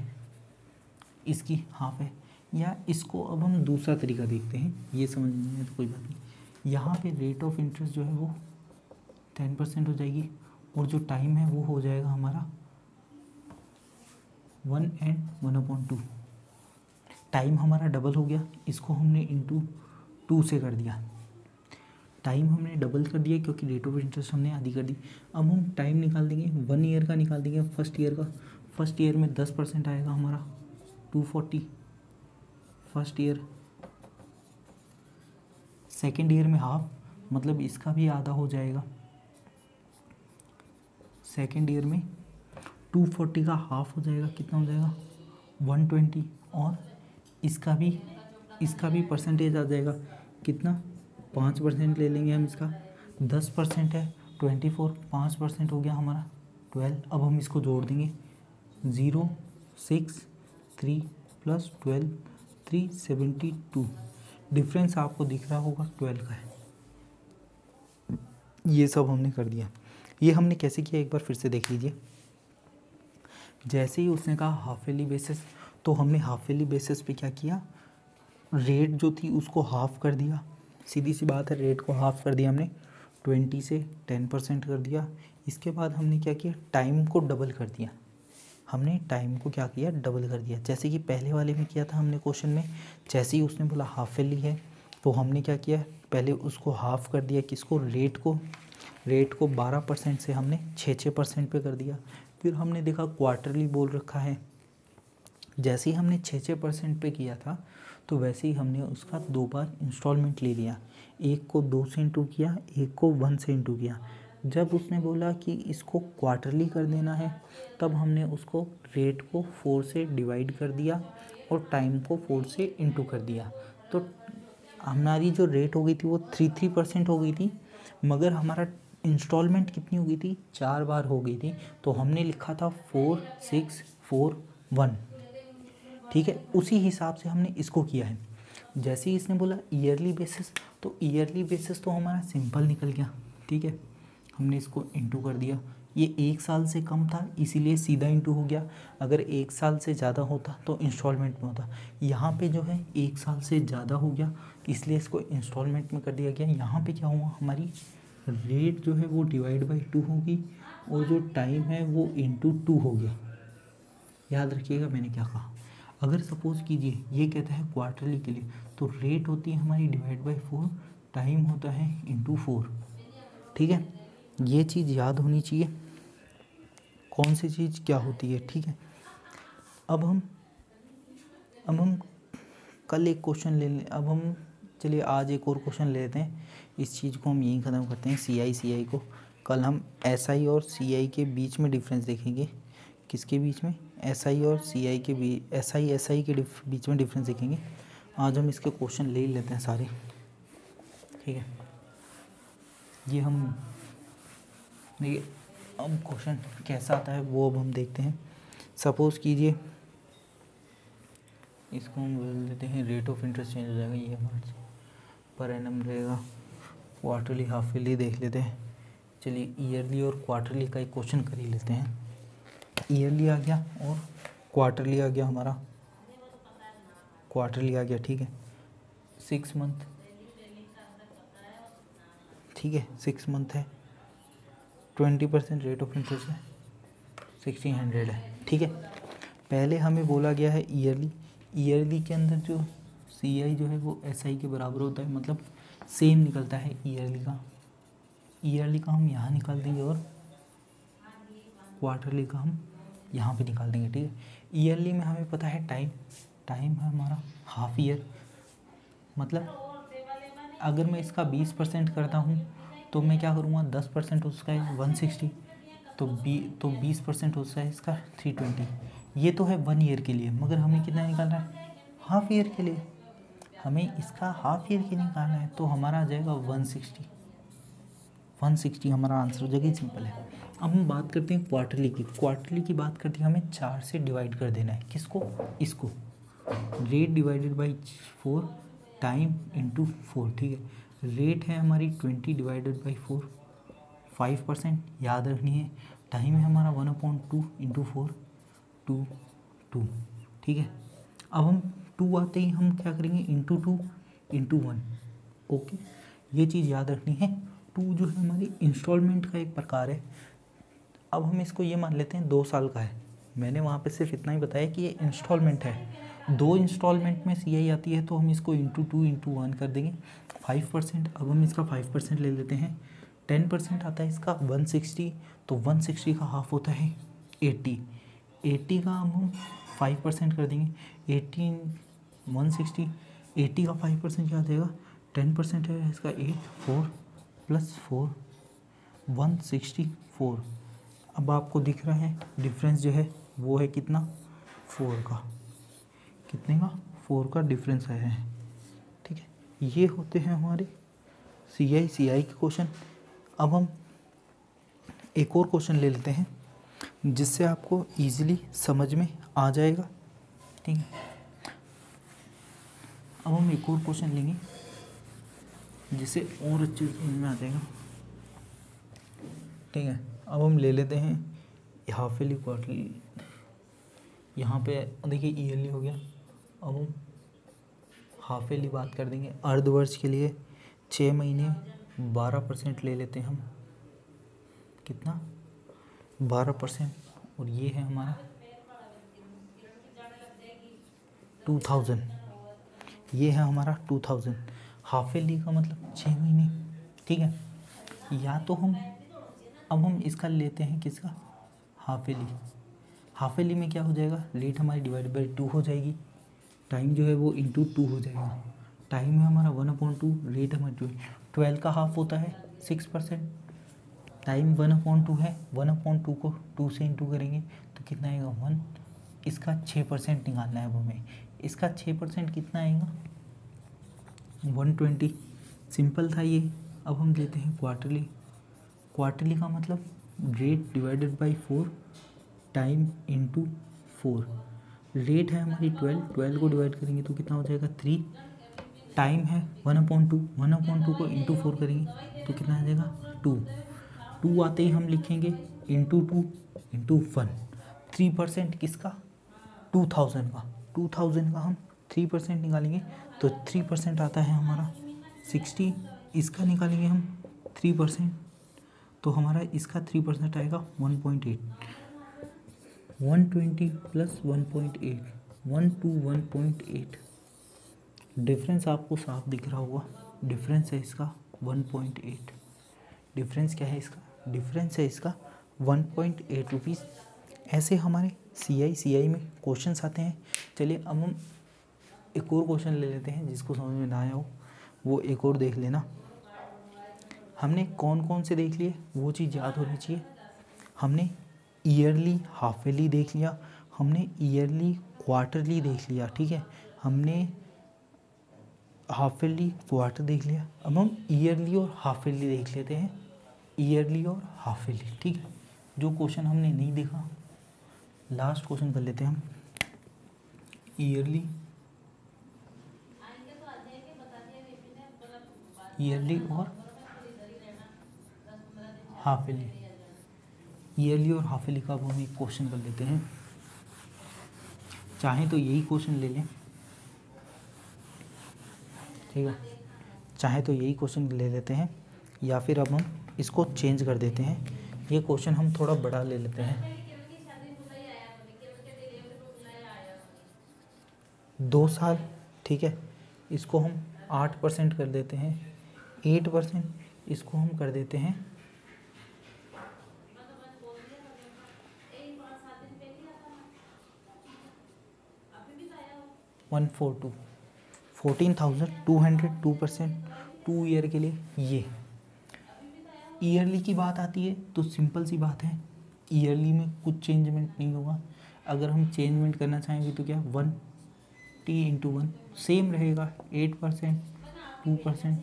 [SPEAKER 1] इसकी हाफ है। या इसको अब हम दूसरा तरीका देखते हैं, ये समझ नहीं है तो कोई बात नहीं। यहाँ पे रेट ऑफ इंटरेस्ट जो है वो 10% हो जाएगी, और जो टाइम है वो हो जाएगा हमारा 1 and 1/2। टाइम हमारा डबल हो गया, इसको हमने इंटू 2 से कर दिया। टाइम हमने डबल कर दिया क्योंकि रेट ऑफ इंटरेस्ट हमने आधी कर दी। अब हम टाइम निकाल देंगे, 1 ईयर का निकाल देंगे, फर्स्ट ईयर का। फर्स्ट ईयर में 10% आएगा हमारा 240 फर्स्ट ईयर। सेकेंड ईयर में हाफ, मतलब इसका भी आधा हो जाएगा। सेकेंड ईयर में 240 का हाफ हो जाएगा, कितना हो जाएगा 120, और इसका भी परसेंटेज आ जाएगा, कितना 5% ले लेंगे हम इसका। 10% है 24, 5% हो गया हमारा 12। अब हम इसको जोड़ देंगे 0, 6, 3 + 12, 372। डिफरेंस आपको दिख रहा होगा 12 का है। ये सब हमने कर दिया। ये हमने कैसे किया एक बार फिर से देख लीजिए। जैसे ही उसने कहा हाफ ईयरली बेसिस, तो हमने हाफ ईयरली बेसिस पे क्या किया, रेट जो थी उसको हाफ कर दिया। सीधी सी बात है, रेट को हाफ कर दिया हमने, 20 से 10% कर दिया। इसके बाद हमने क्या किया, टाइम को डबल कर दिया। हमने टाइम को क्या किया, डबल कर दिया। जैसे कि पहले वाले में किया था हमने क्वेश्चन में, जैसे ही उसने बोला हाफ ईयरली है तो हमने क्या किया, पहले उसको हाफ कर दिया। किसको? रेट को 12% से हमने 6% पे कर दिया। फिर हमने देखा क्वार्टरली बोल रखा है, जैसे ही हमने 6% पे किया था तो वैसे ही हमने उसका 2 बार इंस्टॉलमेंट ले लिया। एक को 2 से इंटू किया, एक को 1 से इंटू किया। जब उसने बोला कि इसको क्वार्टरली कर देना है, तब हमने उसको रेट को 4 से डिवाइड कर दिया और टाइम को 4 से इंटू कर दिया। तो हमारी जो रेट हो गई थी वो 3% हो गई थी, मगर हमारा इंस्टॉलमेंट कितनी हो गई थी, 4 बार हो गई थी। तो हमने लिखा था 4, 6, 4, 1, ठीक है। उसी हिसाब से हमने इसको किया है। जैसे ही इसने बोला ईयरली बेसिस, तो ईयरली बेसिस तो हमारा सिंपल निकल गया, ठीक है। हमने इसको इंटू कर दिया। ये 1 साल से कम था इसीलिए सीधा इंटू हो गया। अगर 1 साल से ज़्यादा होता तो इंस्टॉलमेंट में होता। यहाँ पे जो है 1 साल से ज़्यादा हो गया इसलिए इसको इंस्टॉलमेंट में कर दिया गया। यहाँ पे क्या हुआ, हमारी रेट जो है वो डिवाइड बाई 2 होगी और जो टाइम है वो इंटू 2 हो गया। याद रखिएगा मैंने क्या कहा। अगर सपोज़ कीजिए ये कहता है क्वार्टरली के लिए, तो रेट होती है हमारी डिवाइड बाई 4, टाइम होता है इंटू 4, ठीक है। ये चीज़ याद होनी चाहिए कौन सी चीज़ क्या होती है, ठीक है। अब हम कल एक क्वेश्चन ले लें। अब हम चलिए आज एक और क्वेश्चन ले लेते हैं। इस चीज़ को हम यहीं ख़त्म करते हैं, CI को। कल हम SI और CI के बीच में डिफरेंस देखेंगे। किसके बीच में? SI और CI के बीच, SI के बीच में डिफरेंस देखेंगे। आज हम इसके क्वेश्चन ले ही लेते हैं सारे, ठीक है। ये हम देखिए अब क्वेश्चन कैसा आता है वो अब हम देखते हैं। सपोज़ कीजिए इसको हम बोल देते हैं रेट ऑफ इंटरेस्ट चेंज हो जाएगा, ये हमारा पर एनम रहेगा। क्वार्टरली हाफ ईयरली देख लेते हैं। चलिए ईयरली और क्वार्टरली का एक क्वेश्चन कर ही लेते हैं। ईयरली आ गया और क्वार्टरली आ गया, हमारा क्वार्टरली आ गया, ठीक है। 6 मंथ, ठीक है, 6 मंथ है, 20% रेट ऑफ इंटरेस्ट है, 1600 है, ठीक है। पहले हमें बोला गया है ईयरली। ईयरली के अंदर जो CI जो है वो SI के बराबर होता है, मतलब सेम निकलता है ईयरली का। ईयरली का हम यहाँ निकाल देंगे और क्वार्टरली का हम यहाँ पे निकाल देंगे, ठीक है। ईयरली में हमें पता है टाइम है हमारा हाफ ईयर, मतलब अगर मैं इसका 20% करता हूँ तो मैं क्या करूँगा, 10% उसका है 160, तो 20% उसका है इसका 320। ये तो है 1 ईयर के लिए, मगर हमें कितना निकालना है, हाफ ईयर के लिए। हमें इसका हाफ ईयर के लिए निकालना है, तो हमारा आ जाएगा 160 हमारा आंसर हो जाएगा। सिंपल है। अब हम बात करते हैं क्वार्टरली की। क्वार्टरली की बात करते हैं, हमें 4 से डिवाइड कर देना है। किसको, इसको। Rate divided by 4, time into 4, ठीक है। रेट है हमारी 20 डिवाइडेड बाई 4, 5% याद रखनी है। टाइम है हमारा 1/2 इंटू 4, 2, ठीक है। अब हम 2 आते ही हम क्या करेंगे, इंटू 2 इंटू 1, ओके। ये चीज़ याद रखनी है। 2 जो है हमारी इंस्टॉलमेंट का एक प्रकार है। अब हम इसको ये मान लेते हैं 2 साल का है। मैंने वहाँ पे सिर्फ इतना ही बताया कि ये इंस्टॉलमेंट है। 2 इंस्टॉलमेंट में CI आती है, तो हम इसको इंटू 2 इंटू 1 कर देंगे। 5%, अब हम इसका 5% ले लेते हैं। 10% आता है इसका 160, तो 160 का हाफ होता है 80 का हम 5% कर देंगे। 160, 80 का 5% क्या आ जाएगा, 10% है इसका 8, 4 + 4, 164। अब आपको दिख रहा है डिफरेंस जो है वो है कितना, 4 का। कितने का, 4 का डिफरेंस आया है, ठीक है। ये होते हैं हमारे CI के क्वेश्चन। अब हम एक और क्वेश्चन ले लेते हैं जिससे आपको इजीली समझ में आ जाएगा, ठीक है। अब हम एक और क्वेश्चन लेंगे जिससे और अच्छे समझ में आ जाएगा, ठीक है। अब हम ले लेते हैं हाफ ईयरली, क्वार्टरली। यहाँ पे देखिए ईयरली हो गया। अब हम हाफ ईयरली बात कर देंगे। अर्धवर्ष के लिए 6 महीने 12% ले लेते हैं हम। कितना, 12%। और ये है हमारा 2000, ये है हमारा 2000। हाफ ईयरली का मतलब 6 महीने, ठीक है। या तो हम अब हम इसका लेते हैं, किसका, हाफ ईयरली। हाफ ईयरली में क्या हो जाएगा, रेट हमारी डिवाइड बाई 2 हो जाएगी, टाइम जो है वो इंटू 2 हो जाएगा। टाइम है हमारा 1/2, रेट हमारी 12 का हाफ होता है 6%। टाइम 1/2 है, 1/2 को 2 से इंटू करेंगे तो कितना आएगा, 1। इसका 6% निकालना है अब हमें। इसका 6% कितना आएगा, 120। सिंपल था ये। अब हम लेते हैं क्वार्टरली। क्वार्टरली का मतलब rate divided by 4, time into 4। Rate है हमारी 12 को डिवाइड करेंगे तो कितना हो जाएगा, 3। टाइम है 1/2 को इंटू 4 करेंगे तो कितना आ जाएगा, 2 आते ही हम लिखेंगे इंटू 2 इंटू 1। 3% किसका, 2000 का हम 3% निकालेंगे तो 3% आता है हमारा 60। इसका निकालेंगे हम 3%, तो हमारा इसका 3% आएगा 1.8। 120 + 1.8, 121.8। डिफरेंस आपको साफ दिख रहा होगा। डिफरेंस है इसका 1.8। डिफरेंस क्या है इसका, डिफरेंस है इसका 1.8 रुपीज़। ऐसे हमारे CI में क्वेश्चंस आते हैं। चलिए अब हम एक और क्वेश्चन ले लेते हैं, जिसको समझ में ना आया हो वो एक और देख लेना। हमने कौन कौन से देख लिए वो चीज़ याद होनी चाहिए। हमने ईयरली हाफ ईयरली देख लिया, हमने ईयरली क्वार्टरली देख लिया, ठीक है। हमने हाफ ईयरली क्वार्टर देख लिया। अब हम ईयरली और हाफ ईयरली देख लेते हैं, ईयरली और हाफ ईयरली, ठीक है। जो क्वेश्चन हमने नहीं देखा, लास्ट क्वेश्चन कर लेते हैं हम। ईयरली और हाफ ईयरली, ईयरली और हाफ ईयरली का अब हम एक क्वेश्चन कर लेते हैं। चाहे तो यही क्वेश्चन ले लें, ठीक है, चाहे तो यही क्वेश्चन ले लेते हैं, या फिर अब हम इसको चेंज कर देते हैं। ये क्वेश्चन हम थोड़ा बड़ा ले लेते हैं। 2 साल, ठीक है, इसको हम 8% कर देते हैं, 8% इसको हम कर देते हैं 142, 14,200, 2%, 2 ईयर के लिए। ये ईयरली की बात आती है तो सिंपल सी बात है, ईयरली में कुछ चेंजमेंट नहीं होगा। अगर हम चेंजमेंट करना चाहेंगे तो क्या 1t/1 सेम रहेगा, 8%, 2%।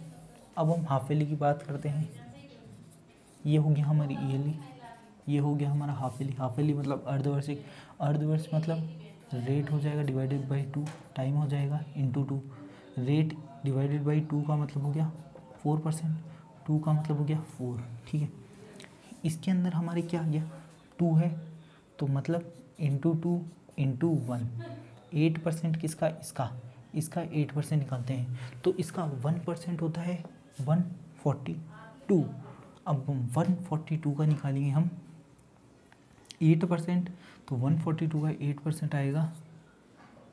[SPEAKER 1] अब हम हाफ ईयरली की बात करते हैं। ये हो गया हमारी ईयरली, ये हो गया हमारा हाफ ईयरली। हाफ ईयरली मतलब अर्धवार्षिक, अर्धवार्षिक मतलब रेट हो जाएगा डिवाइडेड बाई 2, टाइम हो जाएगा इंटू 2। रेट डिवाइडेड बाई 2 का मतलब हो गया 4%, 2 का मतलब हो गया 4, ठीक है। इसके अंदर हमारे क्या आ गया 2 है, तो मतलब इंटू 2 इंटू 1, 8% किसका, इसका 8% निकालते हैं तो इसका 1% होता है 142। अब 142 का निकालेंगे हम 8%, तो 142 का 8% आएगा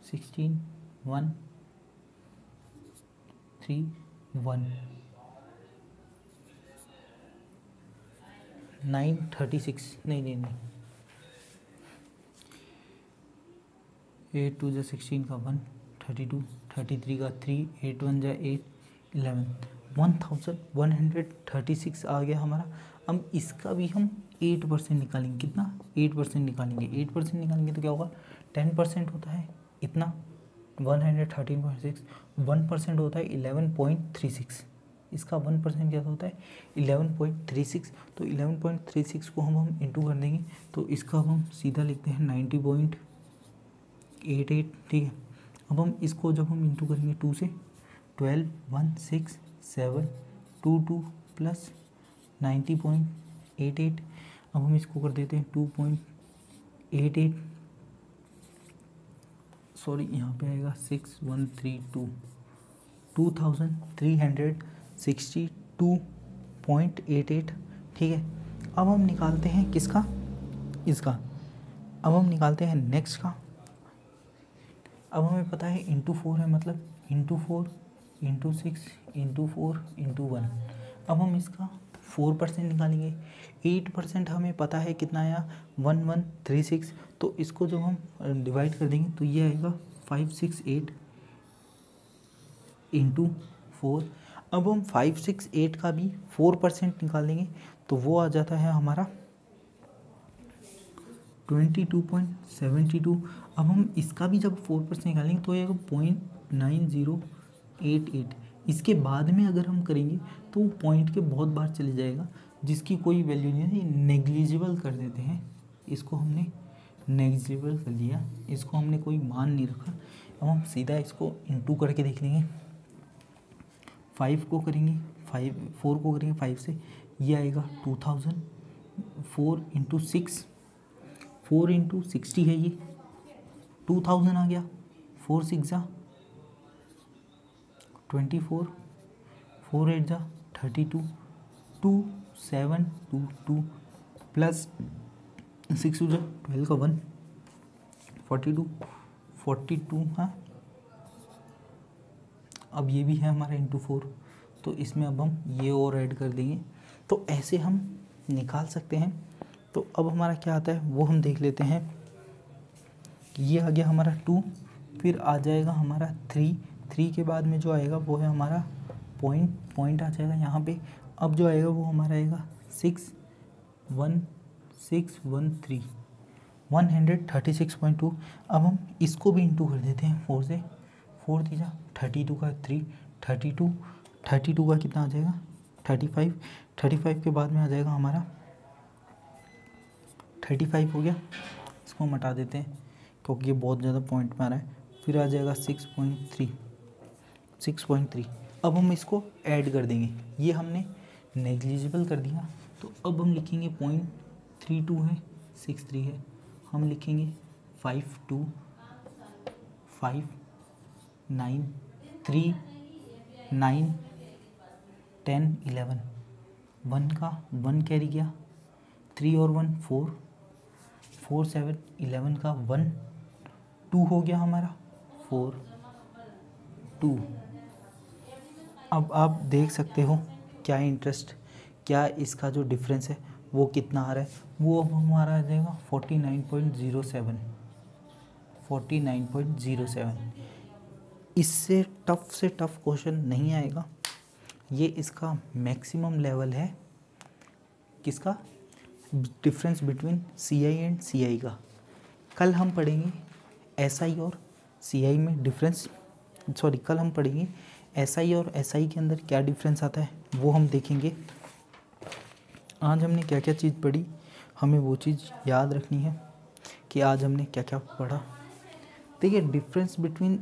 [SPEAKER 1] 16,131, 936, नहीं 8 2 जा 16 का 1, 32, 33 का 3, 8 1 जा 8, 11, 1136 आ गया हमारा। अब इसका भी हम 8% निकालेंगे, कितना 8% निकालेंगे, 8% निकालेंगे तो क्या होगा 10% होता है इतना 113.6, 1% होता है 11.36, इसका 1% क्या होता है 11.36, तो 11.36 को हम इंटू कर देंगे तो इसका हम सीधा लिखते हैं 90.88, ठीक है। अब हम इसको जब हम इंटू करेंगे 2 से, 12,16722 प्लस 90.88, अब हम इसको कर देते हैं 2.88, सॉरी यहाँ पे आएगा 6132, 2362.88, ठीक है। अब हम निकालते हैं किसका, इसका। अब हम निकालते हैं नेक्स्ट का। अब हमें पता है इंटू 4 है, मतलब इंटू 4 इंटू 6 इंटू 4 इंटू 1। अब हम इसका 4% निकालेंगे। 8% हमें पता है कितना आया 1136, तो इसको जब हम डिवाइड कर देंगे तो ये आएगा 568 इंटू 4। अब हम 568 का भी 4% निकालेंगे तो वो आ जाता है हमारा 22.72। अब हम इसका भी जब 4% निकालेंगे तो ये 0.9088। इसके बाद में अगर हम करेंगे तो पॉइंट के बहुत बार चले जाएगा, जिसकी कोई वैल्यू नहीं है, नेग्लिजिबल कर देते हैं इसको। हमने नेग्लिजिबल कर लिया, इसको हमने कोई मान नहीं रखा। अब हम सीधा इसको इंटू करके देख लेंगे। 5 को करेंगे 4 को करेंगे 5 से, ये आएगा 2000। 4 इंटू 6, 4 इंटू 60 है, ये 2000 आ गया। 4 6 जा 24, 4 8 जा 32, 2722 प्लस 6 जा 12 का 1, 42 हाँ। अब ये भी है हमारा इंटू 4, तो इसमें अब हम ये और ऐड कर देंगे, तो ऐसे हम निकाल सकते हैं। तो अब हमारा क्या आता है वो हम देख लेते हैं। ये आ गया हमारा 2, फिर आ जाएगा हमारा 3 के बाद में जो आएगा वो है हमारा पॉइंट आ जाएगा यहाँ पे। अब जो आएगा वो हमारा आएगा 61613, 136.2। अब हम इसको भी इंटू कर देते हैं 4 से। 4 दीजा 32 का 3, 32 का कितना आ जाएगा 35 के बाद में आ जाएगा हमारा 35 हो गया, इसको हम हटा देते हैं क्योंकि ये बहुत ज़्यादा पॉइंट में आ रहा है। फिर आ जाएगा 6.3। अब हम इसको ऐड कर देंगे, ये हमने नेग्लिजिबल कर दिया। तो अब हम लिखेंगे 0.32 है, 63 है, हम लिखेंगे 5 2 5 9 3 9 10 11, 1 का 1 कैरी गया, 3 और 1 4 4 7 11 का 1 2 हो गया हमारा, 4 2। अब आप देख सकते हो क्या इंटरेस्ट, क्या इसका जो डिफरेंस है वो कितना आ रहा है, वो अब हमारा आ जाएगा 49.07। 49.07। इससे टफ से टफ क्वेश्चन नहीं आएगा। ये इसका मैक्सिमम लेवल है किसका, difference between CI and CI का। कल हम पढ़ेंगे SI और CI में डिफरेंस, कल हम पढ़ेंगे SI और SI के अंदर क्या डिफरेंस आता है वो हम देखेंगे। आज हमने क्या क्या चीज़ पढ़ी, हमें वो चीज़ याद रखनी है कि आज हमने क्या क्या पढ़ा। देखिए डिफरेंस बिटवीन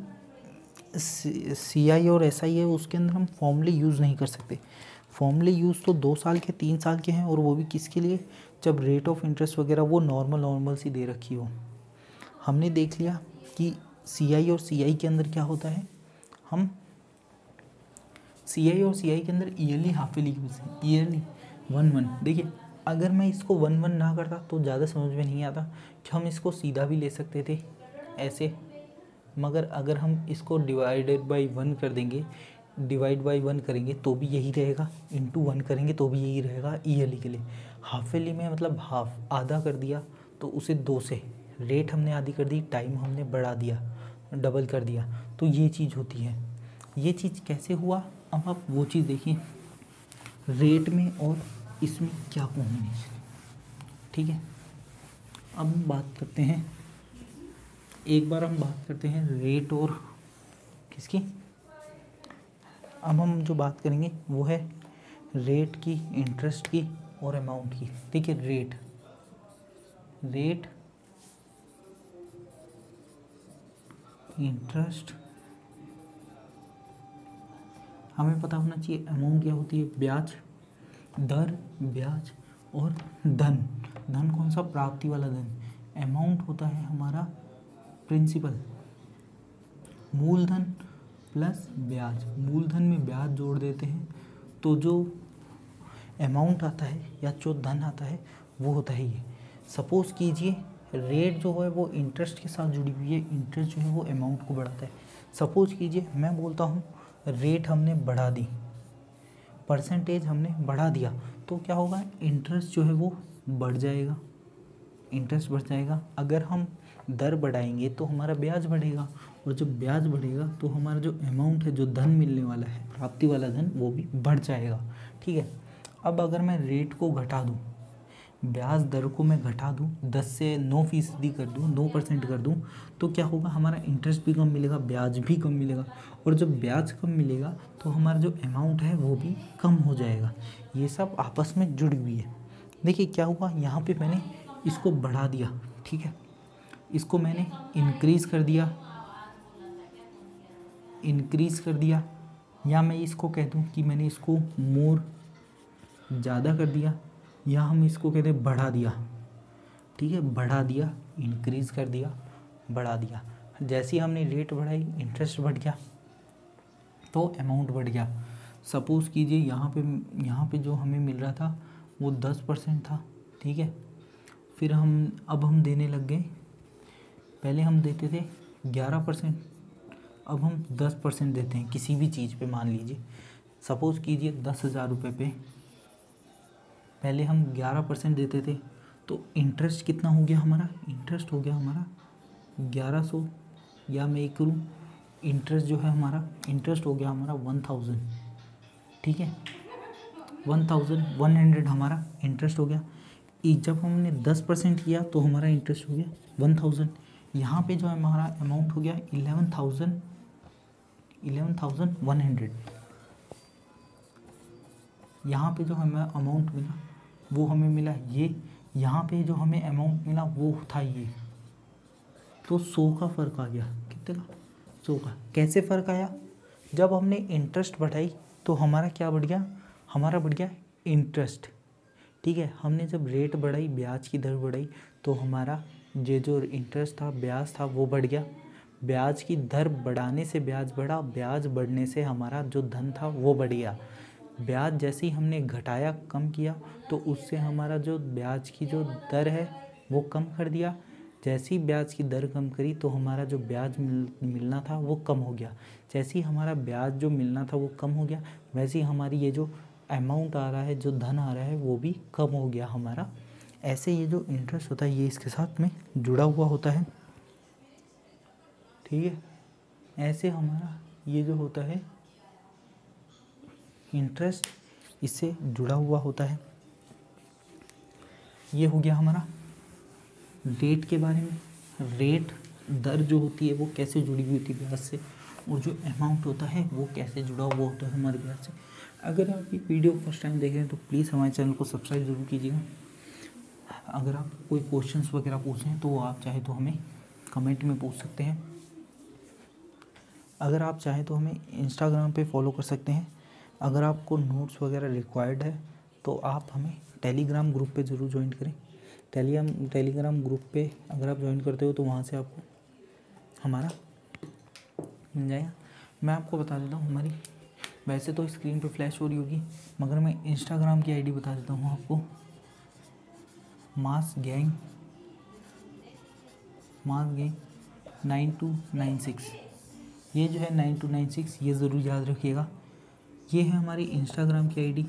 [SPEAKER 1] CI और SI है, उसके अंदर हम फॉर्मूले यूज़ नहीं कर सकते। फॉर्मूले यूज़ तो 2 साल के 3 साल के हैं, और वो भी किसके लिए, जब रेट ऑफ इंटरेस्ट वगैरह वो नॉर्मल सी दे रखी हो। हमने देख लिया कि CI और CI के अंदर क्या होता है, हम CI और CI के अंदर ईयरली हाफ ईयरली ईयरली 1 देखिए अगर मैं इसको 1 ना करता तो ज़्यादा समझ में नहीं आता कि हम इसको सीधा भी ले सकते थे ऐसे, मगर अगर हम इसको डिवाइड बाई 1 करेंगे तो भी यही रहेगा, इंटू 1 करेंगे तो भी यही रहेगा ईयरली के लिए। हाफ ईयरली में मतलब हाफ आधा कर दिया तो उसे 2 से, रेट हमने आधी कर दी, टाइम हमने बढ़ा दिया, डबल कर दिया, तो ये चीज़ होती है। ये चीज़ कैसे हुआ, अब आप वो चीज़ देखिए रेट में और इसमें क्या कॉम्बिनेशन, ठीक है। अब हम बात करते हैं, एक बार हम बात करते हैं रेट और किसकी, अब हम जो बात करेंगे वो है रेट की, इंटरेस्ट की और अमाउंट की। देखिए रेट इंटरेस्ट हमें पता होना चाहिए। अमाउंट क्या होती है, ब्याज, दर, ब्याज और धन। धन कौन सा, प्राप्ति वाला धन। अमाउंट होता है हमारा प्रिंसिपल, मूलधन प्लस ब्याज। मूलधन में ब्याज जोड़ देते हैं तो जो अमाउंट आता है या जो धन आता है वो होता है ये। सपोज कीजिए रेट जो है वो इंटरेस्ट के साथ जुड़ी हुई है, इंटरेस्ट जो है वो अमाउंट को बढ़ाता है। सपोज कीजिए मैं बोलता हूँ रेट हमने बढ़ा दी, परसेंटेज हमने बढ़ा दिया, तो क्या होगा, इंटरेस्ट जो है वो बढ़ जाएगा, इंटरेस्ट बढ़ जाएगा। अगर हम दर बढ़ाएंगे तो हमारा ब्याज बढ़ेगा, और जब ब्याज बढ़ेगा तो हमारा जो अमाउंट है, जो धन मिलने वाला है, प्राप्ति वाला धन, वो भी बढ़ जाएगा, ठीक है। अब अगर मैं रेट को घटा दूँ, ब्याज दर को मैं घटा दूँ, 10 से 9% कर दूँ, 9% कर दूँ, तो क्या होगा, हमारा इंटरेस्ट भी कम मिलेगा, ब्याज भी कम मिलेगा, और जब ब्याज कम मिलेगा तो हमारा जो अमाउंट है वो भी कम हो जाएगा। ये सब आपस में जुड़ी हुई है। देखिए क्या हुआ, यहाँ पे मैंने इसको बढ़ा दिया, ठीक है, इसको मैंने इंक्रीज़ कर दिया, या मैं इसको कह दूँ कि मैंने इसको मोर ज़्यादा कर दिया, या हम इसको कहते हैं बढ़ा दिया, ठीक है, बढ़ा दिया, इंक्रीज़ कर दिया, बढ़ा दिया। जैसे ही हमने रेट बढ़ाई, इंटरेस्ट बढ़ गया तो अमाउंट बढ़ गया। सपोज़ कीजिए यहाँ पे जो हमें मिल रहा था वो 10% था, ठीक है, फिर अब हम देने लग गए, पहले हम देते थे 11%, अब हम 10% देते हैं किसी भी चीज़ पे। मान लीजिए सपोज़ कीजिए 10,000 रुपये पे पहले हम 11% देते थे, तो इंटरेस्ट कितना हो गया हमारा, इंटरेस्ट हो गया हमारा 1100, या मैं एक करूँ, इंटरेस्ट जो है हमारा, इंटरेस्ट हो गया हमारा 1000, ठीक है, 1100 हमारा इंटरेस्ट हो गया। जब हमने 10% किया तो हमारा इंटरेस्ट हो गया 1000। यहाँ पे जो हमारा अमाउंट हो गया 11,100। यहाँ पे जो हमें अमाउंट मिला वो हमें मिला ये यहाँ पे जो हमें अमाउंट मिला वो था ये, तो 100 का फ़र्क आ गया। कितने का? 100 का। कैसे फ़र्क आया? जब हमने इंटरेस्ट बढ़ाई तो हमारा क्या बढ़ गया? हमारा बढ़ गया इंटरेस्ट। ठीक है, हमने जब रेट बढ़ाई, ब्याज की दर बढ़ाई, तो हमारा ये जो इंटरेस्ट था, ब्याज था, वो बढ़ गया। ब्याज की दर बढ़ाने से ब्याज बढ़ा, ब्याज बढ़ने से हमारा जो धन था वो बढ़ गया। ब्याज जैसे ही हमने घटाया, कम किया, तो उससे हमारा जो ब्याज की जो दर है वो कम कर दिया। जैसे ही ब्याज की दर कम करी तो हमारा जो ब्याज मिलना था वो कम हो गया। जैसे ही हमारा ब्याज जो मिलना था वो कम हो गया, वैसे ही हमारी ये जो अमाउंट आ रहा है, जो धन आ रहा है, वो भी कम हो गया हमारा। ऐसे ये जो इंटरेस्ट होता है ये इसके साथ में जुड़ा हुआ होता है। ठीक है, ऐसे हमारा ये जो होता है इंटरेस्ट इससे जुड़ा हुआ होता है। ये हो गया हमारा रेट के बारे में। रेट दर जो होती है वो कैसे जुड़ी हुई होती है ब्याज से, और जो अमाउंट होता है वो कैसे जुड़ा हुआ होता है हमारे ब्याज से। अगर आप ये वीडियो फर्स्ट टाइम देख रहे हैं तो प्लीज़ हमारे चैनल को सब्सक्राइब ज़रूर कीजिएगा। अगर आप कोई क्वेश्चंस वगैरह पूछें तो आप चाहे तो हमें कमेंट में पूछ सकते हैं। अगर आप चाहें तो हमें इंस्टाग्राम पे फॉलो कर सकते हैं। अगर आपको नोट्स वगैरह रिक्वायर्ड है तो आप हमें टेलीग्राम ग्रुप पे ज़रूर ज्वाइन करें। टेलीग्राम ग्रुप पे अगर आप ज्वाइन करते हो तो वहाँ से आपको हमारा मिल जाएगा। मैं आपको बता देता हूँ, हमारी वैसे तो स्क्रीन पे फ्लैश हो रही होगी, मगर मैं इंस्टाग्राम की आईडी बता देता हूँ आपको। मास गैंग 9296। ये जो है 9296, ये ज़रूर याद रखिएगा। ये है हमारी इंस्टाग्राम की आईडी।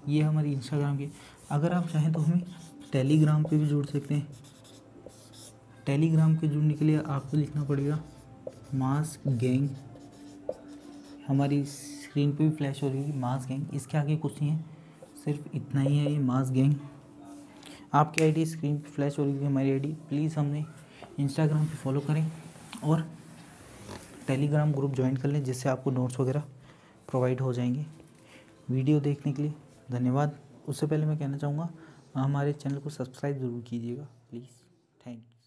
[SPEAKER 1] ये हमारी इंस्टाग्राम की। अगर आप चाहें तो हमें टेलीग्राम पे भी जुड़ सकते हैं। टेलीग्राम पे जुड़ने के लिए आपको लिखना पड़ेगा मास गैंग। हमारी स्क्रीन पे भी फ्लैश हो रही है मास गैंग, इसके आगे कुछ नहीं है, सिर्फ इतना ही है, ये मास गैंग। आपकी आईडी स्क्रीन पे फ्लैश हो रही है, हमारी आईडी। प्लीज़ हमें इंस्टाग्राम पे फॉलो करें और टेलीग्राम ग्रुप ज्वाइन कर लें, जिससे आपको नोट्स वगैरह प्रोवाइड हो जाएंगे। वीडियो देखने के लिए धन्यवाद। उससे पहले मैं कहना चाहूँगा हमारे चैनल को सब्सक्राइब ज़रूर कीजिएगा प्लीज़। Thank you.